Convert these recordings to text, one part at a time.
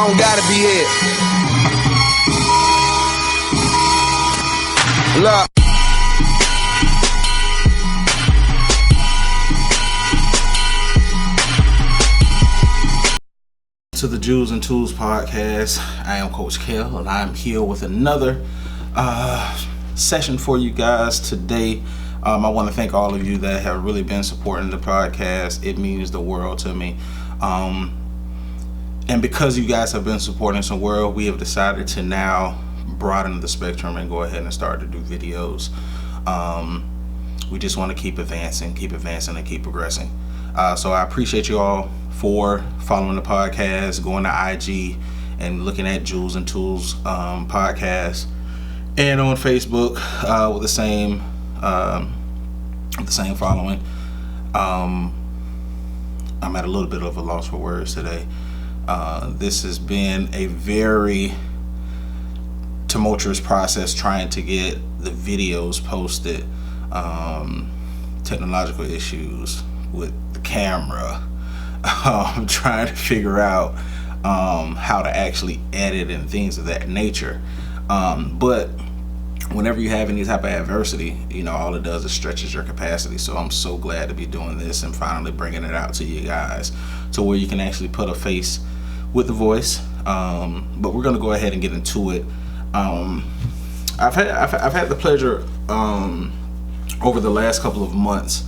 I don't gotta be here. Look. To the Jewels and Tools podcast. I am Coach Kel, and I'm here with another session for you guys today. I want to thank all of you that have really been supporting the podcast. It means the world to me. And because you guys have been supporting so well, we have decided to now broaden the spectrum and go ahead and start to do videos. We just want to keep advancing, and keep progressing. So I appreciate you all for following the podcast, going to IG and looking at Jewels and Tools podcast, and on Facebook with the same following. I'm at a little bit of a loss for words today. This has been a very tumultuous process trying to get the videos posted. Technological issues with the camera. Trying to figure out how to actually edit and things of that nature. But whenever you have any type of adversity, all it does is stretches your capacity. So I'm so glad to be doing this and finally bringing it out to you guys to where you can actually put a face with the voice. But we're going to go ahead and get into it. I've had the pleasure over the last couple of months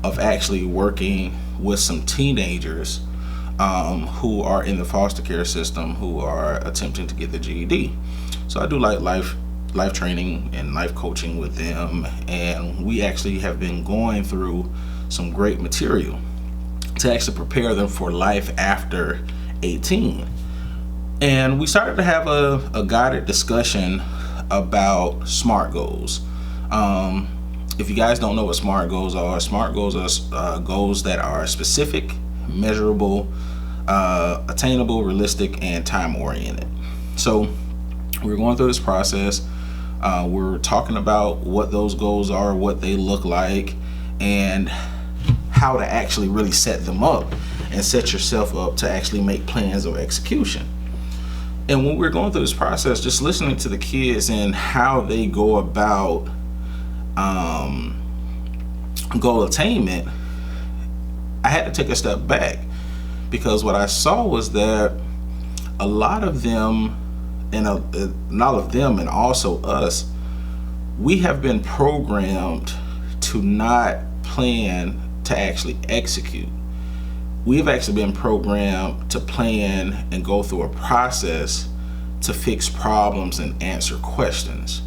of actually working with some teenagers who are in the foster care system who are attempting to get the GED. So I do like life training and life coaching with them, and we actually have been going through some great material to actually prepare them for life after 18. And we started to have a guided discussion about SMART goals. If you guys don't know what SMART goals are goals that are specific, measurable, attainable, realistic, and time-oriented. So we're going through this process. We're talking about what those goals are, what they look like, and how to actually really set them up and set yourself up to actually make plans of execution. And when we're going through this process, just listening to the kids and how they go about goal attainment, I had to take a step back, because what I saw was that a lot of them, and also us, we have been programmed to not plan to actually execute. We've actually been programmed to plan and go through a process to fix problems and answer questions.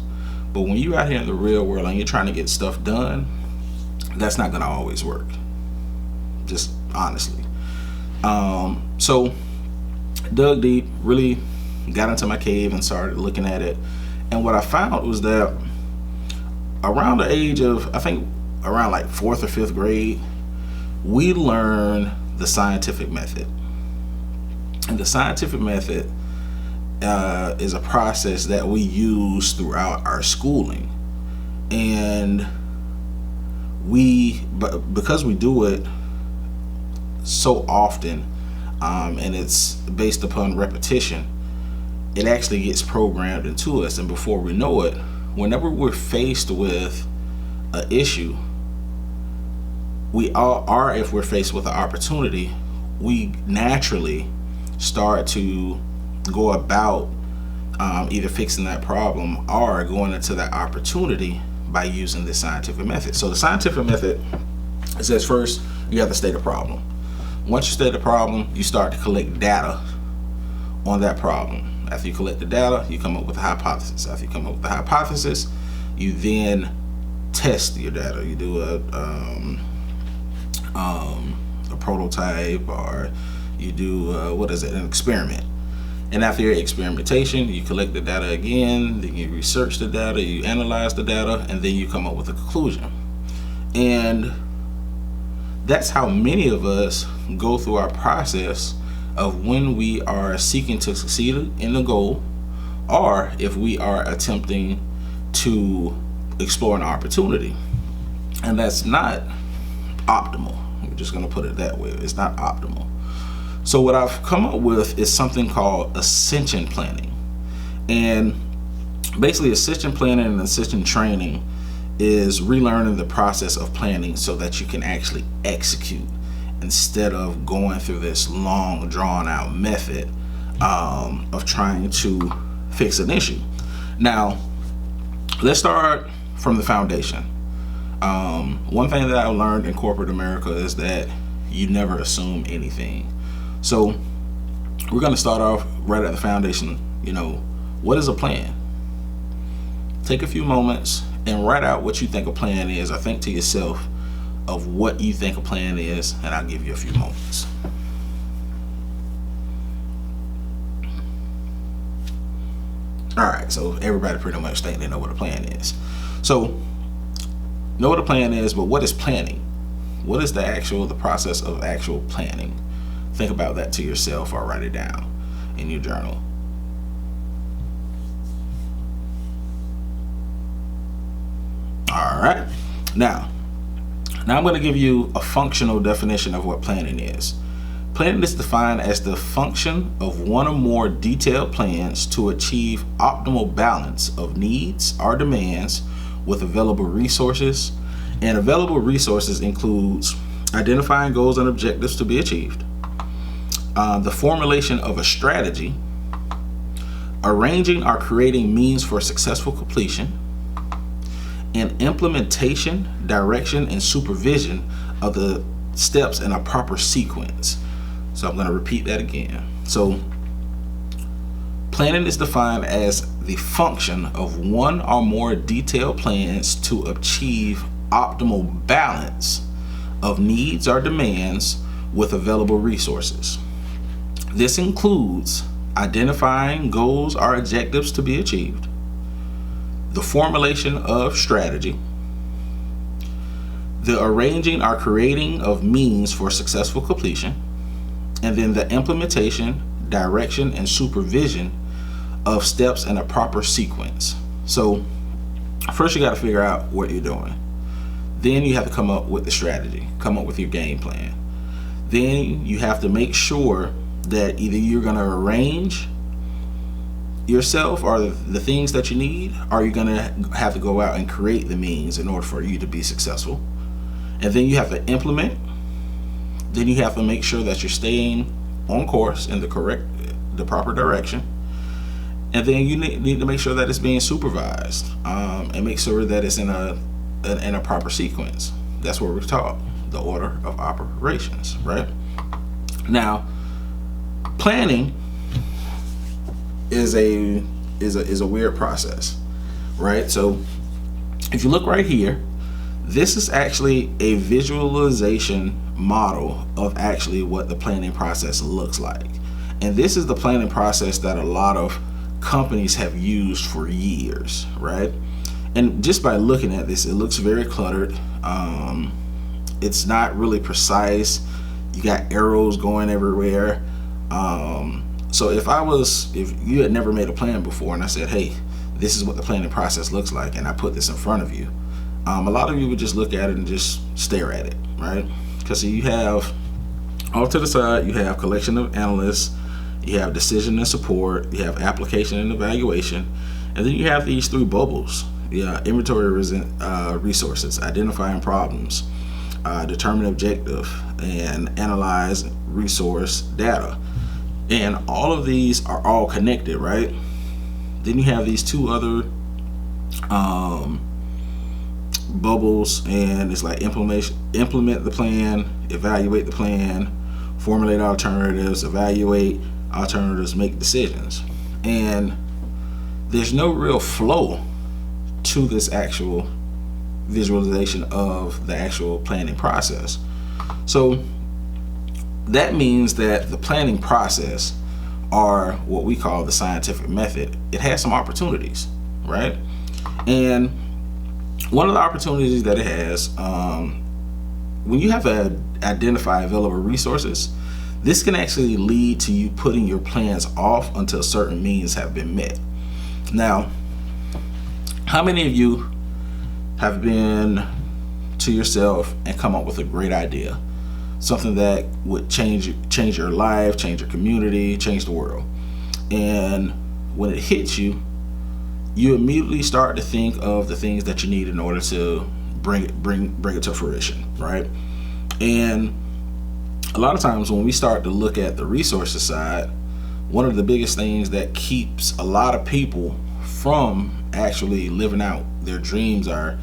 But when you're out here in the real world and you're trying to get stuff done, that's not going to always work. Just honestly. So dug deep, really got into my cave and started looking at it. And what I found was that around the age of, I think around like 4th or 5th grade, we learn the scientific method. And the scientific method is a process that we use throughout our schooling, and because we do it so often, and it's based upon repetition, it actually gets programmed into us. And before we know it, whenever we're faced with an issue, if we're faced with an opportunity, we naturally start to go about either fixing that problem or going into that opportunity by using the scientific method. So the scientific method says, first you have to state a problem. Once you state a problem, you start to collect data on that problem. After you collect the data, you come up with a hypothesis. After you come up with the hypothesis, you then test your data. You do a prototype, or you do an experiment. And after your experimentation, you collect the data again, then you research the data, you analyze the data, and then you come up with a conclusion. And that's how many of us go through our process of when we are seeking to succeed in the goal, or if we are attempting to explore an opportunity. And that's not optimal. We're just going to put it that way. It's not optimal. So what I've come up with is something called Ascension planning. And basically Ascension planning and Ascension training is relearning the process of planning so that you can actually execute instead of going through this long drawn out method of trying to fix an issue. Now, let's start from the foundation. One thing that I learned in corporate America is that you never assume anything. So we're going to start off right at the foundation. What is a plan? Take a few moments and write out what you think a plan is, or think to yourself of what you think a plan is, and I'll give you a few moments. All right, so everybody pretty much think they know what a plan is. So, know what a plan is, but what is planning? What is the process of actual planning? Think about that to yourself or write it down in your journal. All right, now I'm going to give you a functional definition of what planning is. Planning is defined as the function of one or more detailed plans to achieve optimal balance of needs or demands with available resources. And available resources includes identifying goals and objectives to be achieved, the formulation of a strategy, arranging or creating means for successful completion, and implementation, direction, and supervision of the steps in a proper sequence. So I'm going to repeat that again. So planning is defined as the function of one or more detailed plans to achieve optimal balance of needs or demands with available resources. This includes identifying goals or objectives to be achieved, the formulation of strategy, the arranging or creating of means for successful completion, and then the implementation, direction, and supervision of steps in a proper sequence. So first you got to figure out what you're doing. Then you have to come up with the strategy, come up with your game plan. Then you have to make sure that either you're going to arrange yourself or the things that you need, or you're going to have to go out and create the means in order for you to be successful. And then you have to implement. Then you have to make sure that you're staying on course in the proper direction. And then you need to make sure that it's being supervised, and make sure that it's in a proper sequence. That's what we're taught, the order of operations, right? Now, planning is a weird process, right? So if you look right here, this is actually a visualization model of actually what the planning process looks like. And this is the planning process that a lot of companies have used for years, right? And just by looking at this, it looks very cluttered. It's not really precise. You got arrows going everywhere. So if you had never made a plan before and I said, hey, this is what the planning process looks like, and I put this in front of you, a lot of you would just look at it and just stare at it, right? Because you have, off to the side, you have collection of analysts, you have decision and support, you have application and evaluation, and then you have these three bubbles. Inventory resources, identifying problems, determine objective, and analyze resource data. And all of these are all connected, right? Then you have these two other bubbles, and it's like implement the plan, evaluate the plan, formulate alternatives, evaluate alternatives, make decisions. And there's no real flow to this actual visualization of the actual planning process. So that means that the planning process, or what we call the scientific method, it has some opportunities, right? And one of the opportunities that it has, when you have to identify available resources, this can actually lead to you putting your plans off until certain means have been met. Now, how many of you have been to yourself and come up with a great idea? something that would change your life, change your community, change the world. And when it hits you, you immediately start to think of the things that you need in order to bring it to fruition, right? And a lot of times when we start to look at the resources side, one of the biggest things that keeps a lot of people from actually living out their dreams are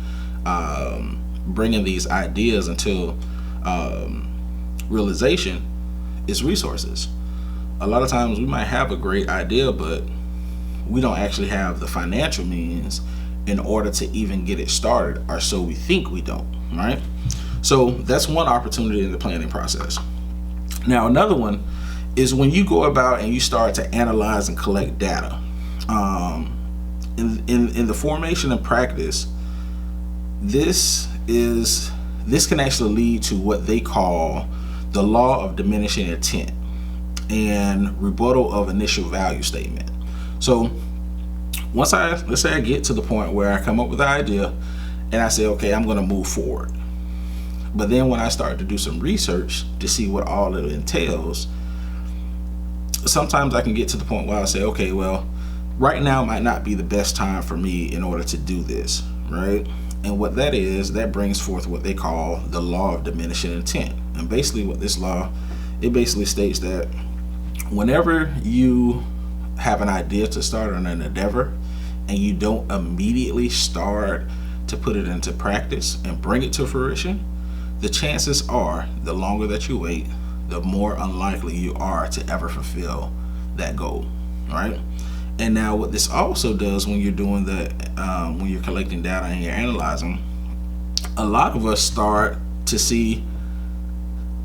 bringing these ideas into realization is resources. A lot of times we might have a great idea, but we don't actually have the financial means in order to even get it started, or so we think we don't, right? So that's one opportunity in the planning process. Now, another one is when you go about and you start to analyze and collect data. In the formation and practice, this can actually lead to what they call the law of diminishing intent and rebuttal of initial value statement. So let's say I get to the point where I come up with an idea and I say, okay, I'm going to move forward. But then when I start to do some research to see what all it entails, sometimes I can get to the point where I say, okay, well, right now might not be the best time for me in order to do this, right? And what that is, that brings forth what they call the law of diminishing intent. And basically what this law, it basically states that whenever you have an idea to start on an endeavor and you don't immediately start to put it into practice and bring it to fruition, the chances are the longer that you wait, the more unlikely you are to ever fulfill that goal, right? And now what this also does when you're doing that, when you're collecting data and you're analyzing, a lot of us start to see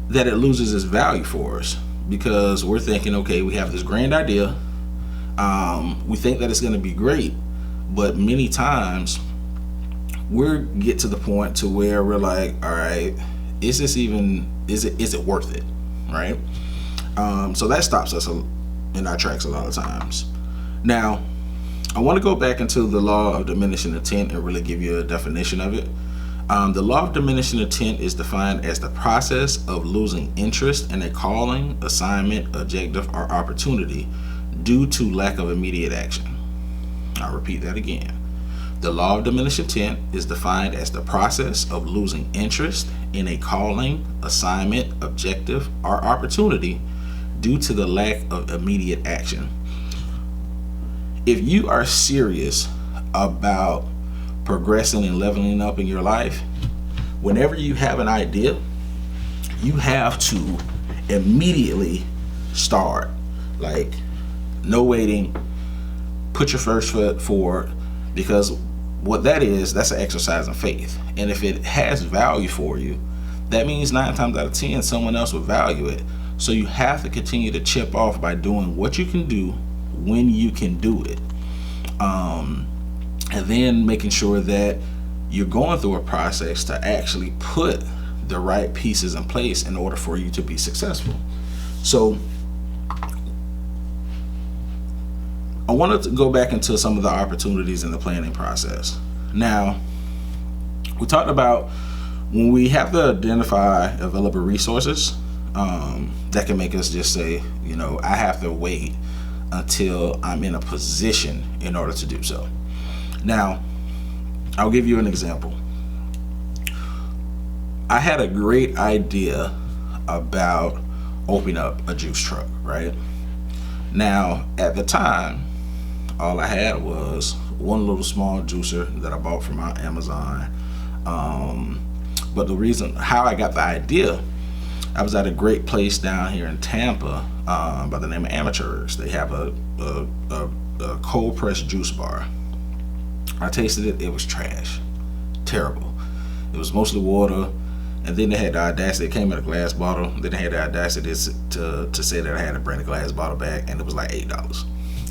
that it loses its value for us, because we're thinking, okay, we have this grand idea, we think that it's going to be great, but many times we get to the point to where we're like, all right, is it worth it, right? So that stops us in our tracks a lot of times. Now, I want to go back into the law of diminishing intent and really give you a definition of it. The law of diminishing intent is defined as the process of losing interest in a calling, assignment, objective, or opportunity due to lack of immediate action. I'll repeat that again. The law of diminishing intent is defined as the process of losing interest in a calling, assignment, objective, or opportunity due to the lack of immediate action. If you are serious about progressing and leveling up in your life, whenever you have an idea, you have to immediately start. Like, no waiting, put your first foot forward, because what that is, that's an exercise in faith. And if it has value for you, that means 9 times out of 10 someone else will value it. So you have to continue to chip off by doing what you can do when you can do it, and then making sure that you're going through a process to actually put the right pieces in place in order for you to be successful. So I wanted to go back into some of the opportunities in the planning process. Now, we talked about when we have to identify available resources, that can make us just say, I have to wait until I'm in a position in order to do so. Now, I'll give you an example. I had a great idea about opening up a juice truck, right? Now, at the time, all I had was one little small juicer that I bought from Amazon. But the reason how I got the idea, I was at a great place down here in Tampa by the name of Amateurs. They have a cold pressed juice bar. I tasted it. It was trash, terrible. It was mostly water, and then they had the audacity. It came in a glass bottle. Then they had the audacity to say that I had to bring a glass bottle back, and it was like $8.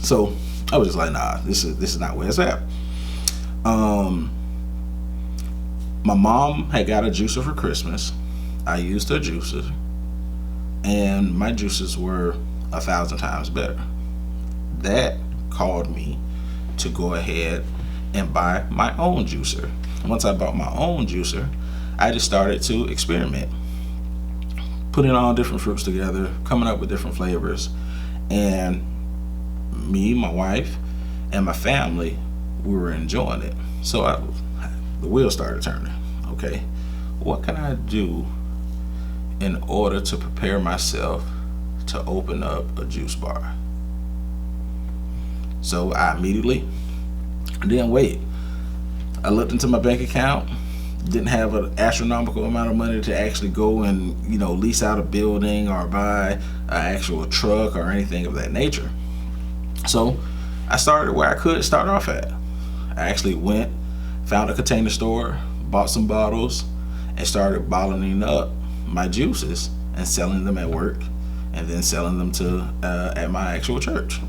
So I was just like, nah, this is not where it's at. My mom had got a juicer for Christmas. I used her juicer, and my juices were 1,000 times better. That called me to go ahead and buy my own juicer. Once I bought my own juicer, I just started to experiment. putting all different fruits together, coming up with different flavors. And me, my wife, and my family, we were enjoying it. So the wheels started turning. Okay, what can I do in order to prepare myself to open up a juice bar? So I immediately didn't wait. I looked into my bank account, didn't have an astronomical amount of money to actually go and, lease out a building or buy an actual truck or anything of that nature. So I started where I could start off at. I actually went, found a container store, bought some bottles, and started bottling up my juices and selling them at work, and then selling them to at my actual church.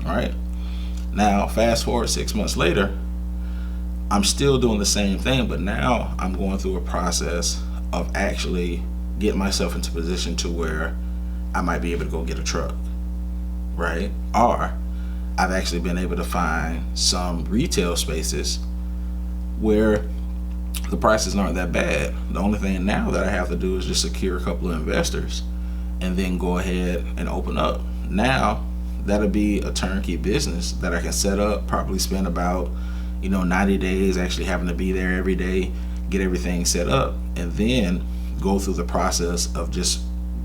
All right. Now, fast forward 6 months later, I'm still doing the same thing, but now I'm going through a process of actually getting myself into position to where I might be able to go get a truck, right? Or I've actually been able to find some retail spaces where the prices aren't that bad. The only thing now that I have to do is just secure a couple of investors and then go ahead and open up. Now, that'll be a turnkey business that I can set up, probably spend about 90 days actually having to be there every day, get everything set up, and then go through the process of just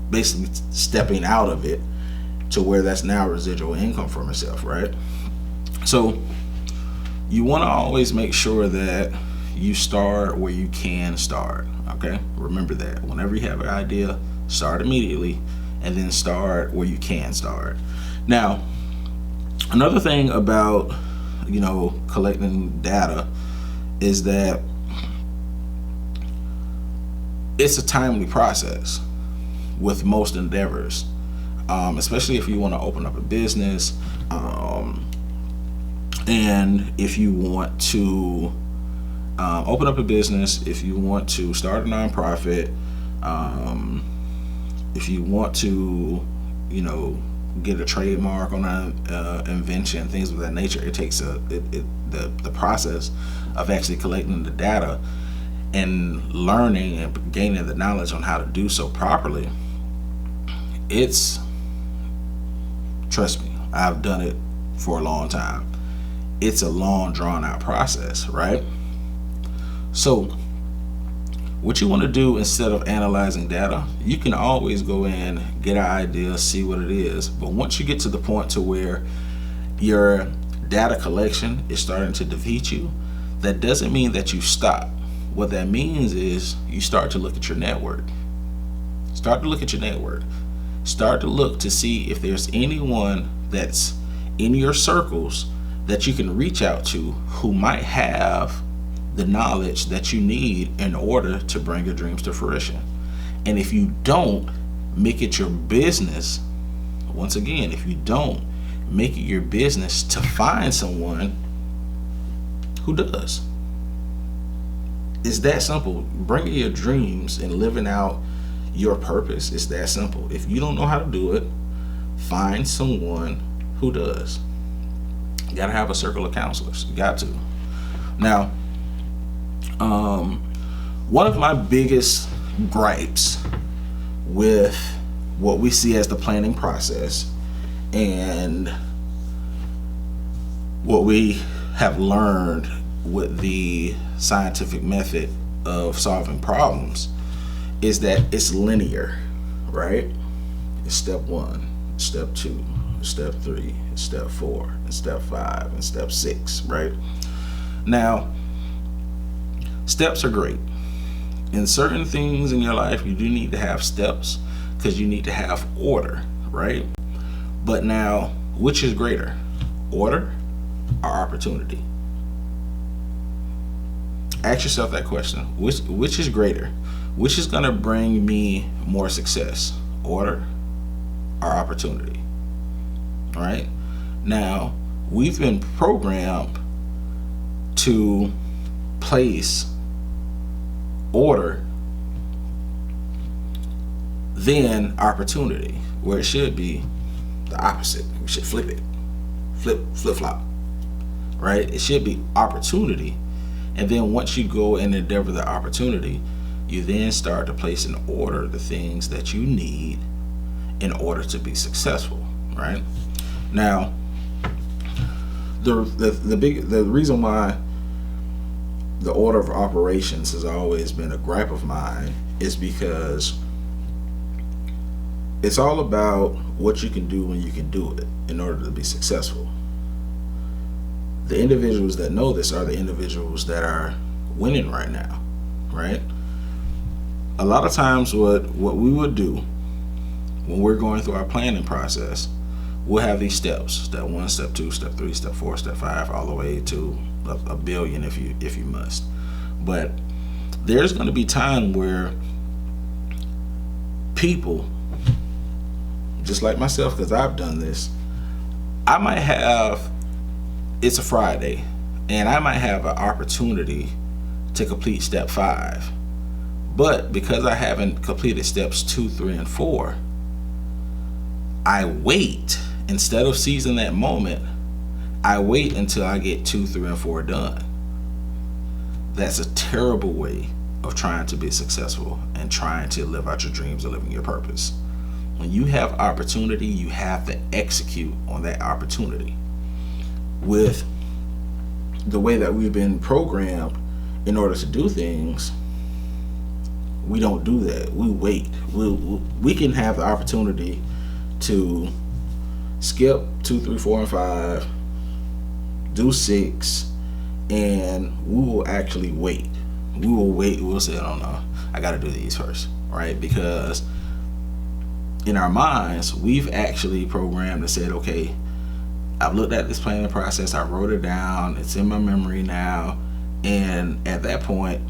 basically stepping out of it to where that's now residual income for myself, right? So you want to always make sure that you start where you can start, okay? Remember that. Whenever you have an idea, start immediately, and then start where you can start. Now, another thing about, collecting data is that it's a timely process with most endeavors, especially if you want to open up a business, and if you want to open up a business, if you want to start a nonprofit, if you want to, get a trademark on an invention, things of that nature, it takes the process of actually collecting the data and learning and gaining the knowledge on how to do so properly. Trust me, I've done it for a long time. It's a long, drawn out process, right? So what you want to do, instead of analyzing data, you can always go in, get an idea, see what it is. But once you get to the point to where your data collection is starting to defeat you, that doesn't mean that you stop. What that means is you start to look at your network. Start to look at your network. Start to look to see if there's anyone that's in your circles that you can reach out to who might have the knowledge that you need in order to bring your dreams to fruition. And if you don't make it your business, once again, if you don't make it your business to find someone who does. It's that simple. Bringing your dreams and living out your purpose is that simple. If you don't know how to do it, find someone who does. You gotta have a circle of counselors. You got to. Now, one of my biggest gripes with what we see as the planning process and what we have learned with the scientific method of solving problems is that it's linear, right? It's step 1, step 2, step 3, step 4, and step 5, and step 6, right? Now, steps are great. In certain things in your life, you do need to have steps because you need to have order, right? But now, which is greater, order or opportunity? Ask yourself that question. Which is greater? Which is going to bring me more success, order or opportunity? All right. Now, we've been programmed to place order, then opportunity, where it should be the opposite. We should flip it, flip-flop, right? It should be opportunity, and then once you go and endeavor the opportunity, you then start to place in order the things that you need in order to be successful, right? Now, the reason why the order of operations has always been a gripe of mine is because it's all about what you can do when you can do it in order to be successful. The individuals that know this are the individuals that are winning right now, right? A lot of times what we would do when we're going through our planning process, we'll have these steps: step 1, step 2, step 3, step 4, step 5, all the way to a billion if you must. But there's going to be time where people, just like myself, because I've done this, I might have, it's a Friday, and I might have an opportunity to complete step 5. But because I haven't completed steps 2, 3, and 4, I wait. Instead of seizing that moment, I wait until I get 2, 3, and 4 done. That's a terrible way of trying to be successful and trying to live out your dreams and living your purpose. When you have opportunity, you have to execute on that opportunity. With the way that we've been programmed in order to do things, we don't do that. We wait. We can have the opportunity to skip 2, 3, 4, and 5, do 6, and we will actually wait. We will wait. We'll say, "Oh no, I got to do these first," right? Because in our minds, we've actually programmed and said, "Okay, I've looked at this planning process. I wrote it down. It's in my memory now," and at that point,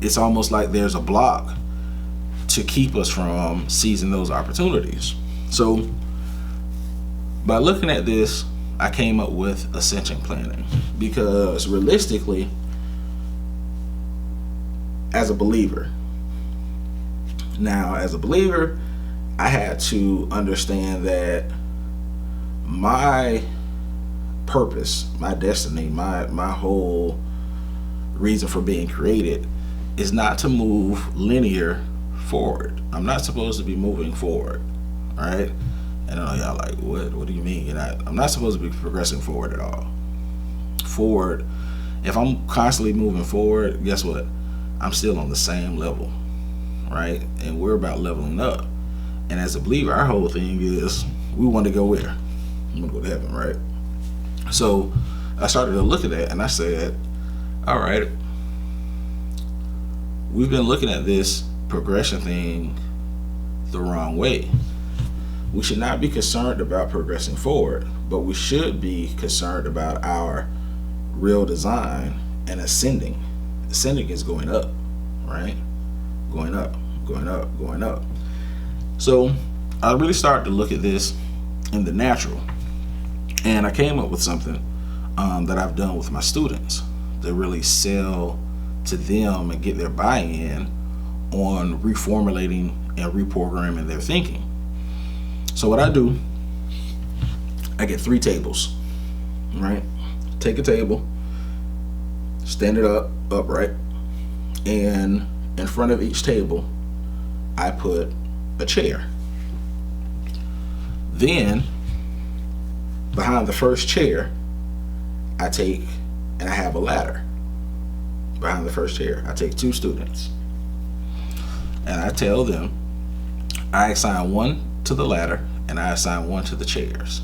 it's almost like there's a block to keep us from seizing those opportunities. So by looking at this, I came up with Ascension planning, because realistically, as a believer, I had to understand that my purpose, my destiny, my whole reason for being created is not to move linear forward. I'm not supposed to be moving forward, all right? And I know y'all like, what do you mean? I'm not supposed to be progressing forward at all. Forward, if I'm constantly moving forward, guess what? I'm still on the same level, right? And we're about leveling up. And as a believer, our whole thing is, we want to go where? We want to go to heaven, right? So I started to look at that, and I said, all right, we've been looking at this progression thing the wrong way. We should not be concerned about progressing forward, but we should be concerned about our real design and ascending. Ascending is going up, right? Going up, going up, going up. So I really started to look at this in the natural, and I came up with something that I've done with my students to really sell to them and get their buy-in on reformulating and reprogramming their thinking. So what I do, I get 3 tables, right? Take a table, stand it up upright, and in front of each table, I put a chair. Then, behind the first chair, I have a ladder. Behind the first chair, I take 2 students, and I tell them, I assign one to the ladder and I assign one to the chairs,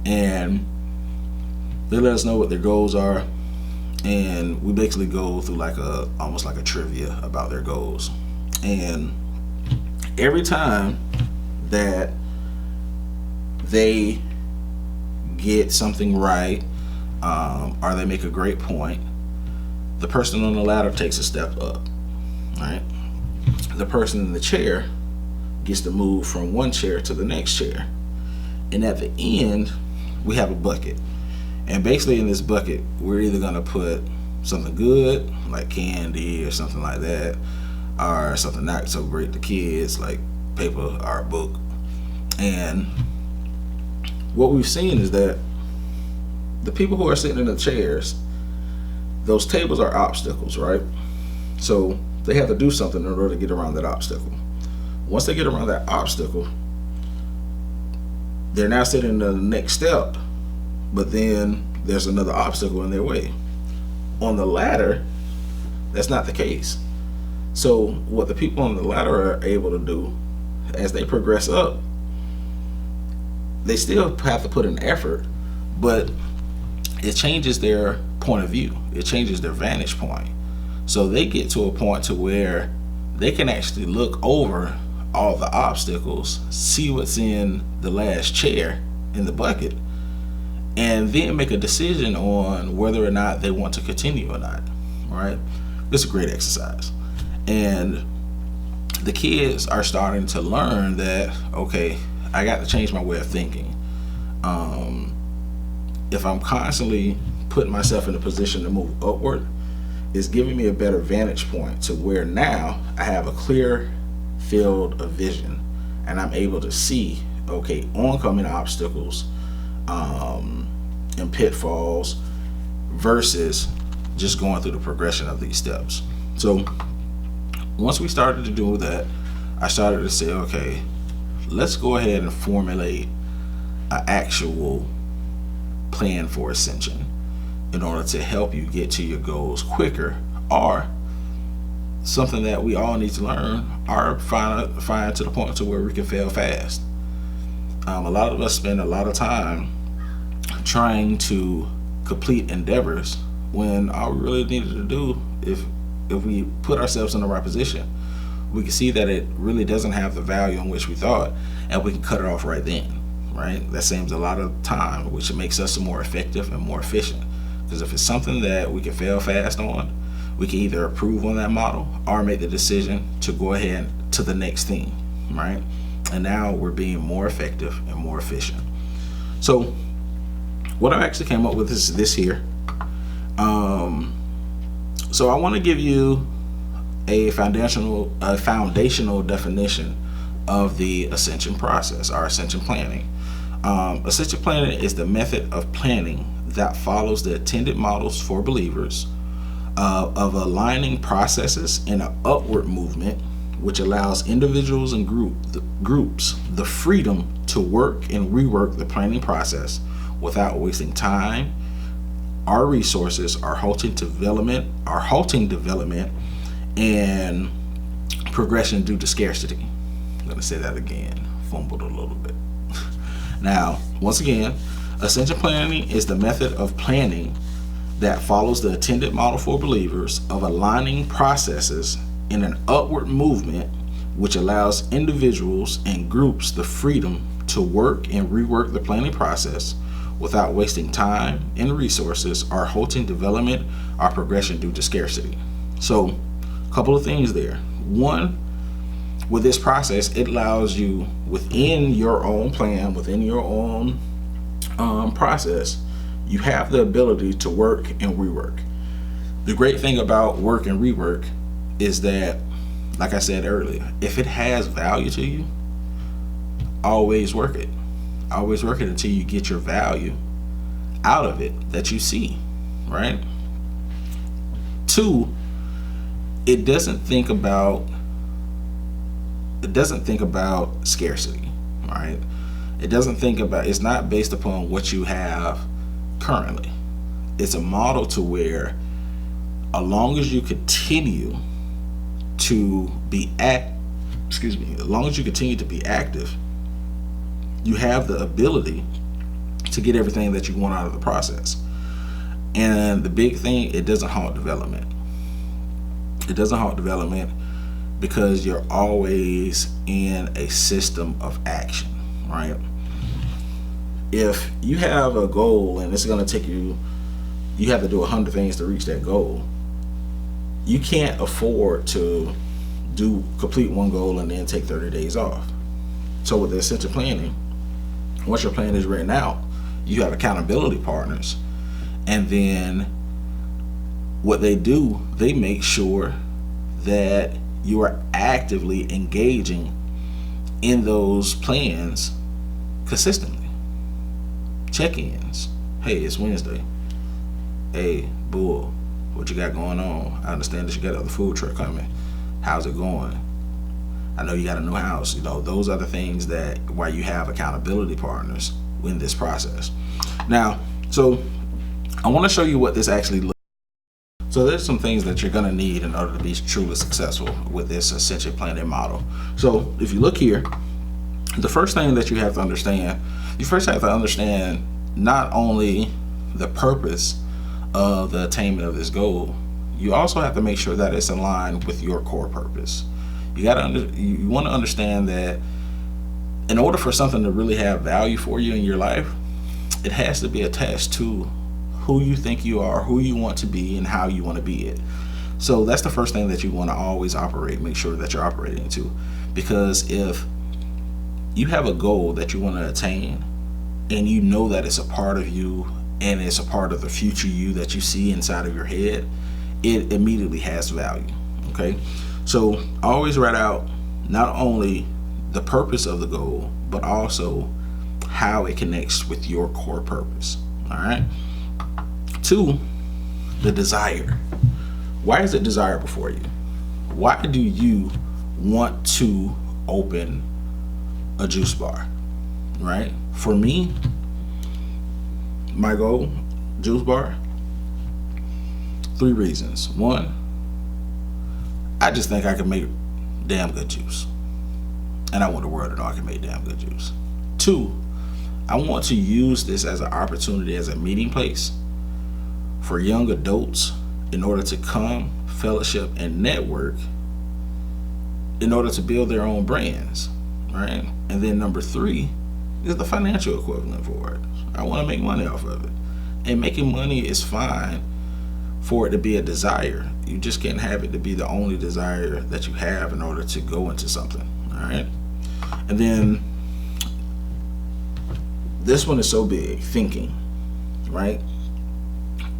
and they let us know what their goals are, and we basically go through almost like a trivia about their goals. And every time that they get something right, or they make a great point, the person on the ladder takes a step up, right? The person in the chair gets to move from one chair to the next chair. And at the end, we have a bucket. And basically in this bucket, we're either gonna put something good, like candy or something like that, or something not so great to kids, like paper or a book. And what we've seen is that the people who are sitting in the chairs, those tables are obstacles, right? So they have to do something in order to get around that obstacle. Once they get around that obstacle, they're now sitting in the next step, but then there's another obstacle in their way. On the ladder, that's not the case. So what the people on the ladder are able to do as they progress up, they still have to put in effort, but it changes their point of view. It changes their vantage point. So they get to a point to where they can actually look over all the obstacles, see what's in the last chair in the bucket, and then make a decision on whether or not they want to continue or not. Right? It's a great exercise. And the kids are starting to learn that, okay, I got to change my way of thinking. If I'm constantly putting myself in a position to move upward, it's giving me a better vantage point to where now I have a clear field of vision and I'm able to see, okay, oncoming obstacles and pitfalls versus just going through the progression of these steps. So once we started to do that, I started to say, okay, let's go ahead and formulate an actual plan for Ascension in order to help you get to your goals quicker, or something that we all need to learn, or find to the point to where we can fail fast. A lot of us spend a lot of time trying to complete endeavors when all we really needed to do, if we put ourselves in the right position, we can see that it really doesn't have the value in which we thought, and we can cut it off right then. Right? That saves a lot of time, which makes us more effective and more efficient. Because if it's something that we can fail fast on, we can either improve on that model or make the decision to go ahead to the next thing, right? And now we're being more effective and more efficient. So what I actually came up with is this here. So I want to give you a foundational definition of the Ascension process, our Ascension planning. Ascension planning is the method of planning that follows the intended models for believers of aligning processes in an upward movement, which allows individuals and groups the freedom to work and rework the planning process without wasting time, our resources, our halting development, and progression due to scarcity. I'm going to say that again, fumbled a little bit. Now, once again, Ascension planning is the method of planning that follows the intended model for believers of aligning processes in an upward movement, which allows individuals and groups the freedom to work and rework the planning process without wasting time and resources or halting development or progression due to scarcity. So, a couple of things there. One, with this process, it allows you within your own plan, within your own process, you have the ability to work and rework. The great thing about work and rework is that, like I said earlier, if it has value to you, always work it. Always work it until you get your value out of it that you see, right? Two, it doesn't think about scarcity, right? It doesn't think about, it's not based upon what you have currently. It's a model to where, as long as you continue to be as long as you continue to be active, you have the ability to get everything that you want out of the process. And the big thing, it doesn't halt development. It doesn't halt development because you're always in a system of action, right? If you have a goal and it's going to take you have to do 100 things to reach that goal, you can't afford to complete one goal and then take 30 days off. So with the Ascension planning, once your plan is written out, you have accountability partners, and then what they do, they make sure that you are actively engaging in those plans consistently. Check-ins. Hey, it's Wednesday. Hey, Bull, what you got going on? I understand that you got another food truck coming. How's it going? I know you got a new house. Those are the things that why you have accountability partners in this process. Now, so I want to show you what this actually looks like. So there's some things that you're going to need in order to be truly successful with this Ascension planning model. So if you look here, the first thing that you have to understand, you first have to understand not only the purpose of the attainment of this goal, you also have to make sure that it's aligned with your core purpose. You want to understand that in order for something to really have value for you in your life, it has to be attached to who you think you are, who you want to be, and how you want to be it. So that's the first thing that you want to always make sure that you're operating to. Because if you have a goal that you want to attain and you know that it's a part of you and it's a part of the future you that you see inside of your head, it immediately has value. Okay, so always write out not only the purpose of the goal, but also how it connects with your core purpose. All right. 2, the desire. Why is it desirable for you? Why do you want to open a juice bar? Right? For me, my goal, juice bar, 3 reasons. 1, I just think I can make damn good juice. And I want the world to know I can make damn good juice. 2, I want to use this as an opportunity, as a meeting place for young adults in order to come, fellowship, and network in order to build their own brands, right? And then number 3 is the financial equivalent for it. I want to make money off of it. And making money is fine for it to be a desire. You just can't have it to be the only desire that you have in order to go into something, all right? And then this one is so big, thinking, right?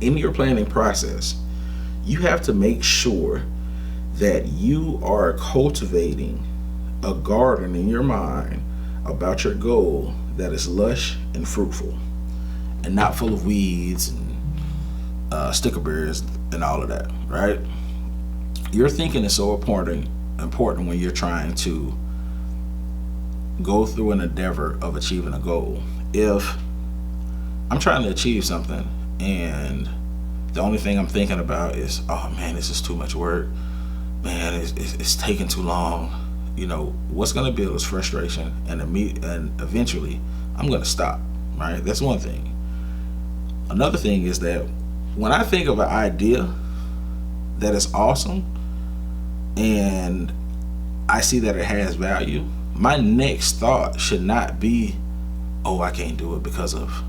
In your planning process, you have to make sure that you are cultivating a garden in your mind about your goal that is lush and fruitful and not full of weeds and sticker berries and all of that, right? Your thinking is so important when you're trying to go through an endeavor of achieving a goal. If I'm trying to achieve something and the only thing I'm thinking about is, oh man, this is too much work, man, it's taking too long, what's going to build is frustration, and eventually I'm going to stop, right? That's one thing. Another thing is that when I think of an idea that is awesome and I see that it has value, my next thought should not be, oh, I can't do it because of,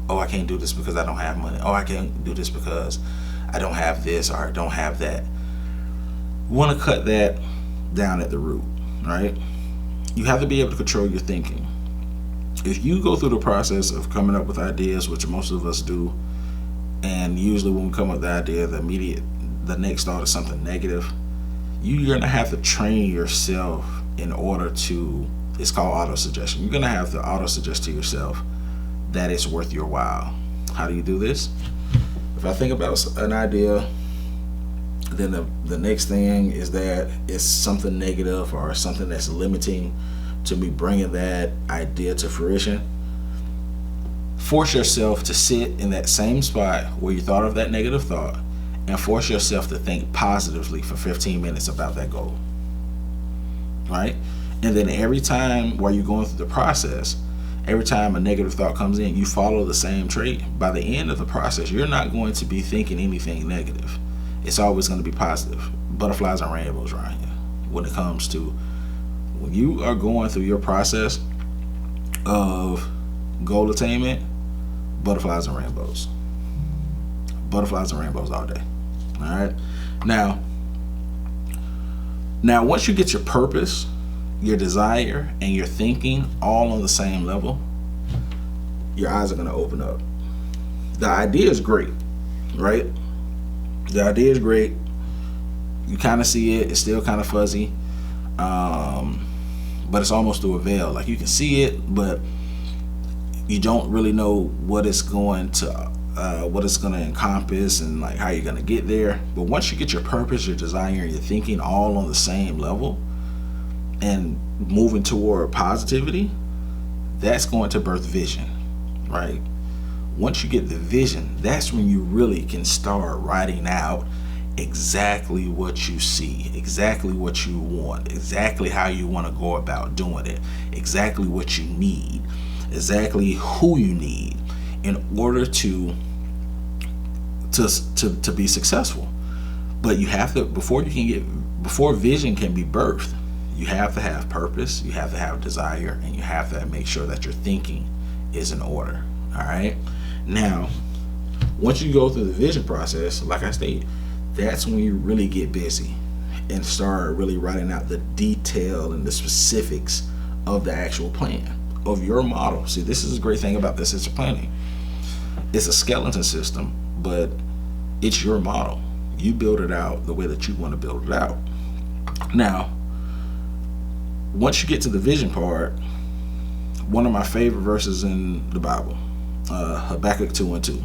oh, I can't do this because I don't have money. Oh, I can't do this because I don't have this or I don't have that. You want to cut that down at the root, right? You have to be able to control your thinking. If you go through the process of coming up with ideas, which most of us do, and usually when we come up with the idea, the next thought is something negative, you're going to have to train yourself in order to, it's called auto-suggestion. You're going to have to auto-suggest to yourself that it's worth your while. How do you do this? If I think about an idea, then the next thing is that it's something negative or something that's limiting to me bringing that idea to fruition. Force yourself to sit in that same spot where you thought of that negative thought and force yourself to think positively for 15 minutes about that goal, right? And then every time while you're going through the process, every time a negative thought comes in, you follow the same trait. By the end of the process, you're not going to be thinking anything negative. It's always going to be positive. Butterflies and rainbows around here when it comes to when you are going through your process of goal attainment. Butterflies and rainbows. Butterflies and rainbows all day. All right. Now once you get your purpose, your desire, and your thinking all on the same level, your eyes are going to open up. The idea is great, right? The idea is great. You kind of see it. It's still kind of fuzzy, but it's almost through a veil. Like you can see it, but you don't really know what it's going to what it's going to encompass and like how you're going to get there. But once you get your purpose, your desire, and your thinking all on the same level and moving toward positivity, that's going to birth vision, right? Once you get the vision, that's when you really can start writing out exactly what you see, exactly what you want, exactly how you want to go about doing it, exactly what you need, exactly who you need in order to be successful. But you have to, before vision can be birthed, you have to have purpose, you have to have desire, and you have to make sure that your thinking is in order. All right. Now, once you go through the vision process, like I stated, that's when you really get busy and start really writing out the detail and the specifics of the actual plan, of your model. See, this is a great thing about this Ascension planning. It's a skeleton system, but it's your model. You build it out the way that you want to build it out. Now, once you get to the vision part, one of my favorite verses in the Bible, Habakkuk 2:2.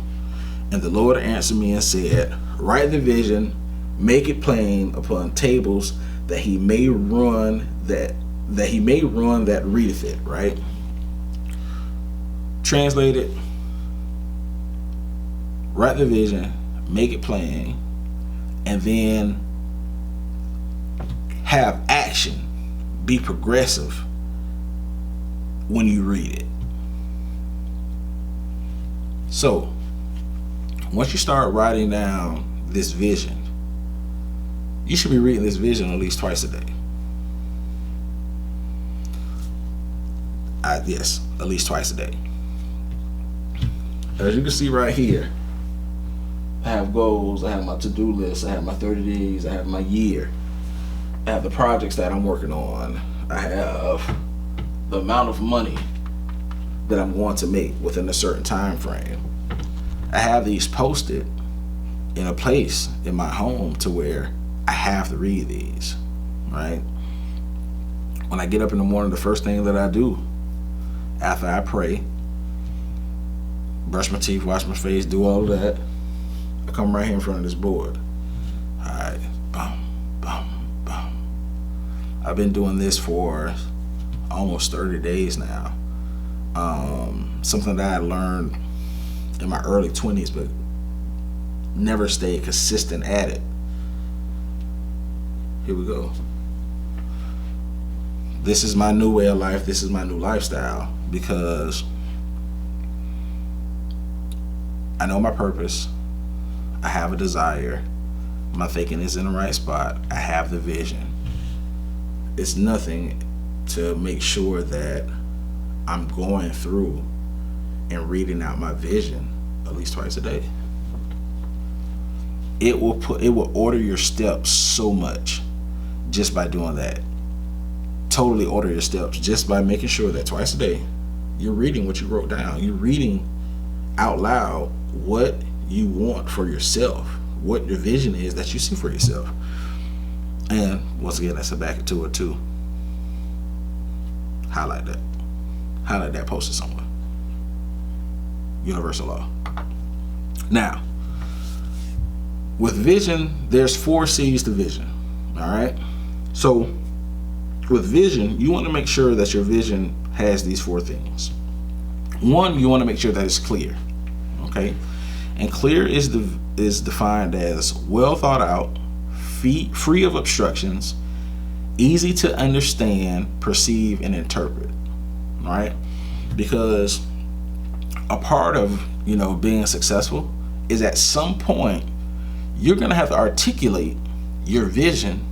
And the Lord answered me and said, write the vision, make it plain upon tables, that he may run that readeth it. Right? Translated, write the vision, make it plain, and then have action. Be progressive when you read it. So, once you start writing down this vision, you should be reading this vision at least twice a day. Yes, at least twice a day. As you can see right here, I have goals, I have my to-do list, I have my 30 days, I have my year, I have the projects that I'm working on, I have the amount of money that I'm going to make within a certain time frame. I have these posted in a place in my home to where I have to read these, right? When I get up in the morning, the first thing that I do after I pray, brush my teeth, wash my face, do all of that, I come right here in front of this board. All right, boom, boom, boom. I've been doing this for almost 30 days now. Something that I learned in my early 20s, but never stayed consistent at it. Here we go. This is my new way of life. This is my new lifestyle, because I know my purpose. I have a desire. My thinking is in the right spot. I have the vision. It's nothing to make sure that I'm going through and reading out my vision at least twice a day. It will order your steps so much just by doing that. Totally order your steps just by making sure that twice a day you're reading what you wrote down. You're reading out loud what you want for yourself, what your vision is that you see for yourself. And once again, that's Habakkuk 2:2. Highlight that, post it somewhere. Universal law. Now, with vision, there's 4 C's to vision. All right. So with vision, you want to make sure that your vision has these 4 things. 1, you want to make sure that it's clear. Okay. And clear is defined as well thought out, free of obstructions, easy to understand, perceive, and interpret. Right? Because a part of, being successful is at some point you're going to have to articulate your vision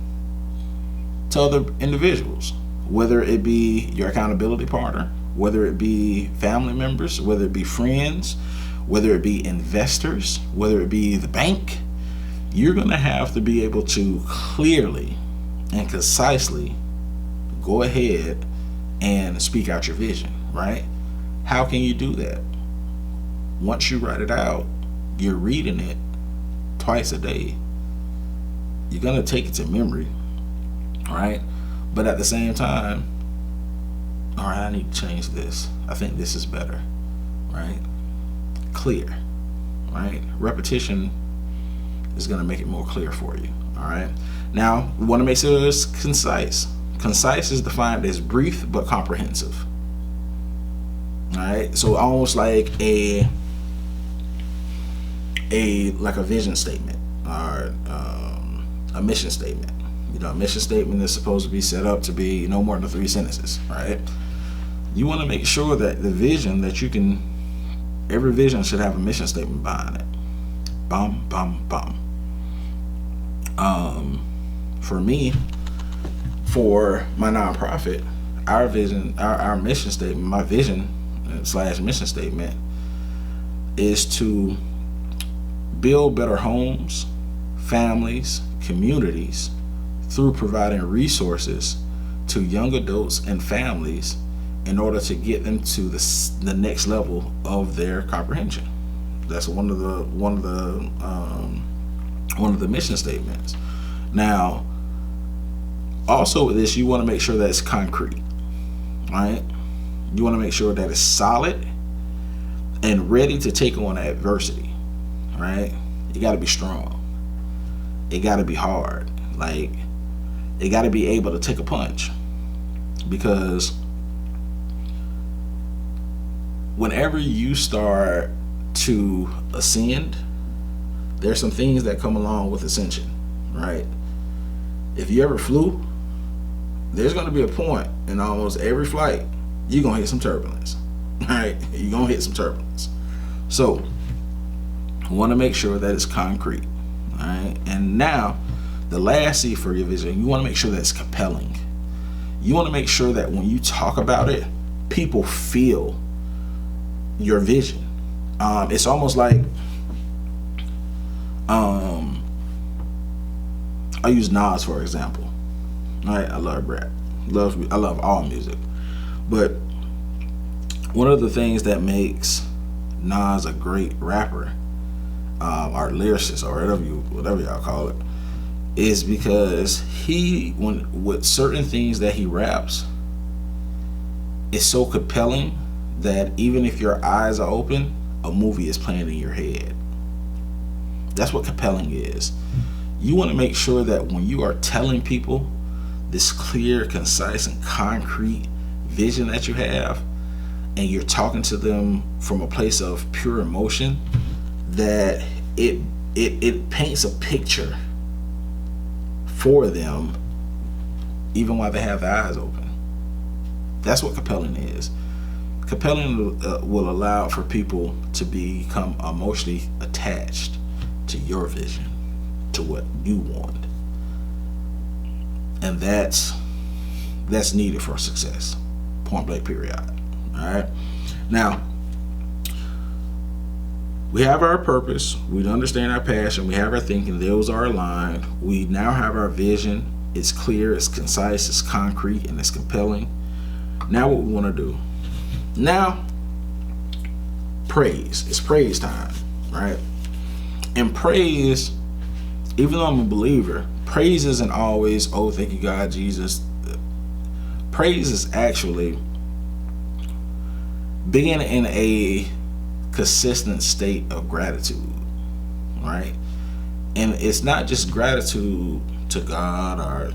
to other individuals, whether it be your accountability partner, whether it be family members, whether it be friends, whether it be investors, whether it be the bank. You're going to have to be able to clearly and concisely go ahead and speak out your vision, right? How can you do that? Once you write it out, you're reading it twice a day. You're going to take it to memory, right? But at the same time, all right, I need to change this. I think this is better, right? Clear, right? Repetition is going to make it more clear for you. All right. Now, we want to make sure it's concise. Concise is defined as brief but comprehensive. All right. So almost like a vision statement or a mission statement. You know, a mission statement is supposed to be set up to be no more than 3 sentences, right? You want to make sure that the vision that you can, every vision should have a mission statement behind it. Bum, bum, bum. For me, for my nonprofit, our vision, our mission statement, my vision / mission statement is to build better homes, families, communities through providing resources to young adults and families in order to get them to the next level of their comprehension. That's one of the mission statements. Now, also with this, you want to make sure that it's concrete, right? You want to make sure that it's solid and ready to take on adversity, right? You got to be strong. It got to be hard. Like, it got to be able to take a punch, because whenever you start to ascend, there's some things that come along with ascension, right? If you ever flew, there's going to be a point in almost every flight you're going to hit some turbulence, right? You're going to hit some turbulence. So you want to make sure that it's concrete, all right? And now, the last C for your vision, you want to make sure that it's compelling. You want to make sure that when you talk about it, people feel your vision. It's almost like, I use Nas for example. Right? I love rap. I love all music. But one of the things that makes Nas a great rapper, or lyricist, or whatever y'all call it, is because with certain things that he raps, it's so compelling that even if your eyes are open, a movie is playing in your head. That's what compelling is. You want to make sure that when you are telling people this clear, concise, and concrete vision that you have, and you're talking to them from a place of pure emotion, that it paints a picture for them even while they have their eyes open. That's what compelling is. Compelling will allow for people to become emotionally attached to your vision, to what you want. And that's needed for success. Point blank, period. All right. Now, we have our purpose. We understand our passion. We have our thinking. Those are aligned. We now have our vision. It's clear, it's concise, it's concrete, and it's compelling. Now what we want to do. Now, praise. It's praise time, right? And praise, even though I'm a believer, praise isn't always, oh, thank you, God, Jesus. Praise is actually being in a consistent state of gratitude, right? And it's not just gratitude to God or,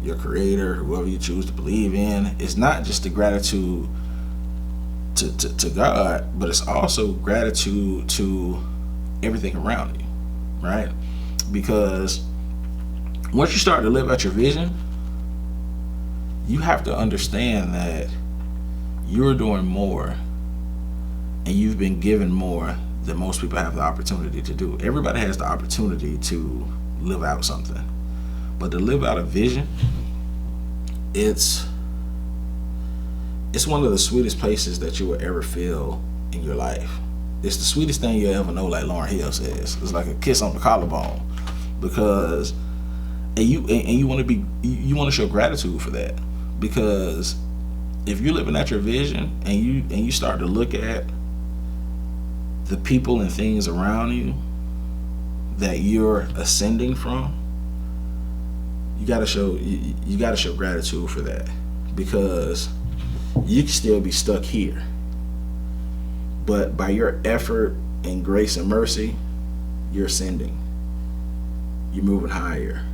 your creator, whoever you choose to believe in. It's not just the gratitude to God, but it's also gratitude to everything around you, right? Because once you start to live out your vision, you have to understand that you're doing more and you've been given more than most people have the opportunity to do. Everybody has the opportunity to live out something, but to live out a vision, it's one of the sweetest places that you will ever feel in your life. It's the sweetest thing you'll ever know, like Lauryn Hill says. It's like a kiss on the collarbone, because you want to show gratitude for that, because if you're living out your vision and you start to look at the people and things around you that you're ascending from, you got to show gratitude for that, because you can still be stuck here, but by your effort in grace and mercy, you're ascending. You're moving higher.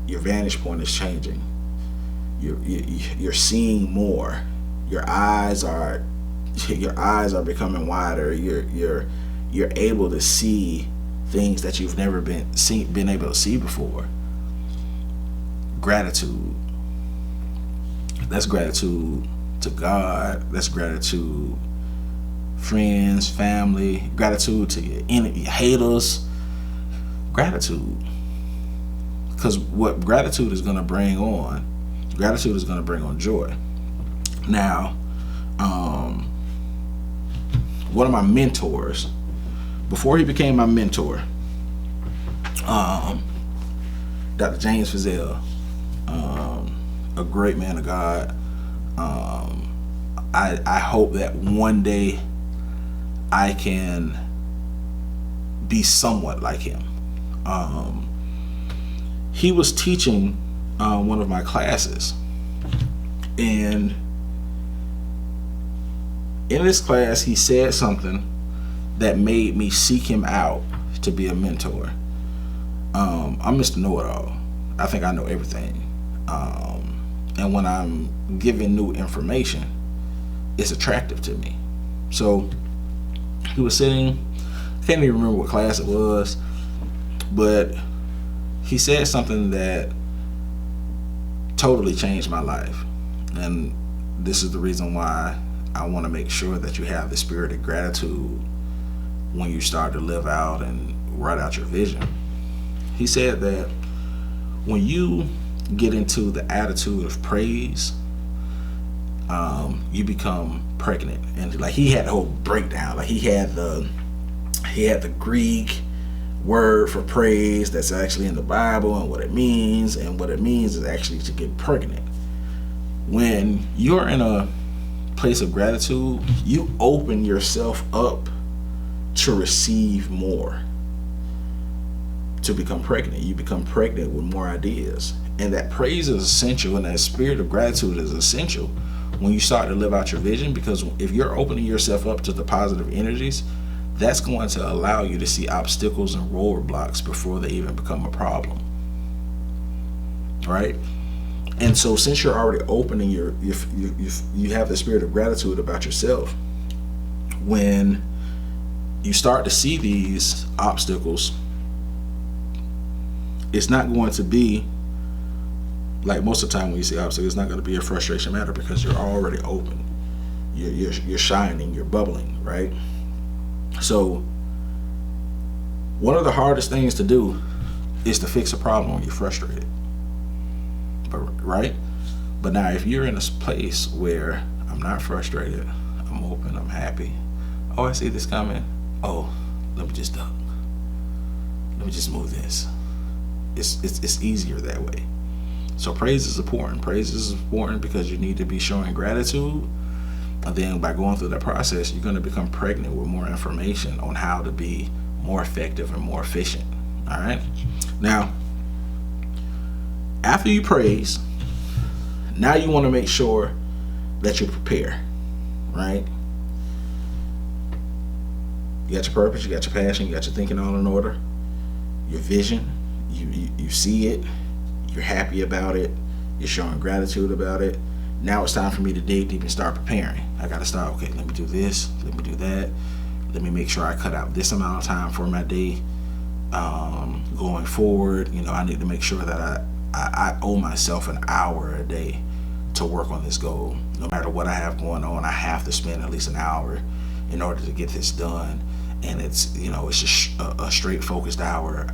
Your vantage point is changing. You're seeing more. Your eyes are becoming wider. You're able to see things that you've never been able to see before. Gratitude. That's gratitude to God. That's gratitude, friends, family. Gratitude to your haters. Gratitude. Because what gratitude is going to bring on, joy. Now, one of my mentors, before he became my mentor, Dr. James Fazell, a great man of God. I hope that one day I can be somewhat like him. He was teaching one of my classes, and in this class he said something that made me seek him out to be a mentor. I'm Mr. Know-It-All. I think I know everything. And when I'm given new information, it's attractive to me. So he was sitting, I can't even remember what class it was, but he said something that totally changed my life. And this is the reason why I want to make sure that you have the spirit of gratitude when you start to live out and write out your vision. He said that when you get into the attitude of praise, you become pregnant. And like, he had a whole breakdown. Like, he had the Greek word for praise that's actually in the Bible and what it means. And what it means is actually to get pregnant. When you're in a place of gratitude, you open yourself up to receive more, to become pregnant. You become pregnant with more ideas. And that praise is essential, and that spirit of gratitude is essential when you start to live out your vision, because if you're opening yourself up to the positive energies, that's going to allow you to see obstacles and roadblocks before they even become a problem. Right? And so since you're already opening you have the spirit of gratitude about yourself, when you start to see these obstacles, it's not going to be like most of the time when you see obstacles, it's not going to be a frustration matter, because you're already open. You're shining, you're bubbling, right? So one of the hardest things to do is to fix a problem when you're frustrated. Right? But now if you're in a place where I'm not frustrated, I'm open, I'm happy. Oh, I see this coming. Oh, let me just duck. Let me just move this. It's easier that way. So praise is important. Praise is important because you need to be showing gratitude. And then by going through that process, you're going to become pregnant with more information on how to be more effective and more efficient. All right? Now, after you praise, now you want to make sure that you prepare, right? You got your purpose, you got your passion, you got your thinking all in order, your vision, you see it, you're happy about it, you're showing gratitude about it. Now it's time for me to dig deep and start preparing. I got to start, okay, let me do this, let me do that. Let me make sure I cut out this amount of time for my day. Going forward, I need to make sure that I owe myself an hour a day to work on this goal. No matter what I have going on, I have to spend at least an hour in order to get this done. And it's just a straight focused hour.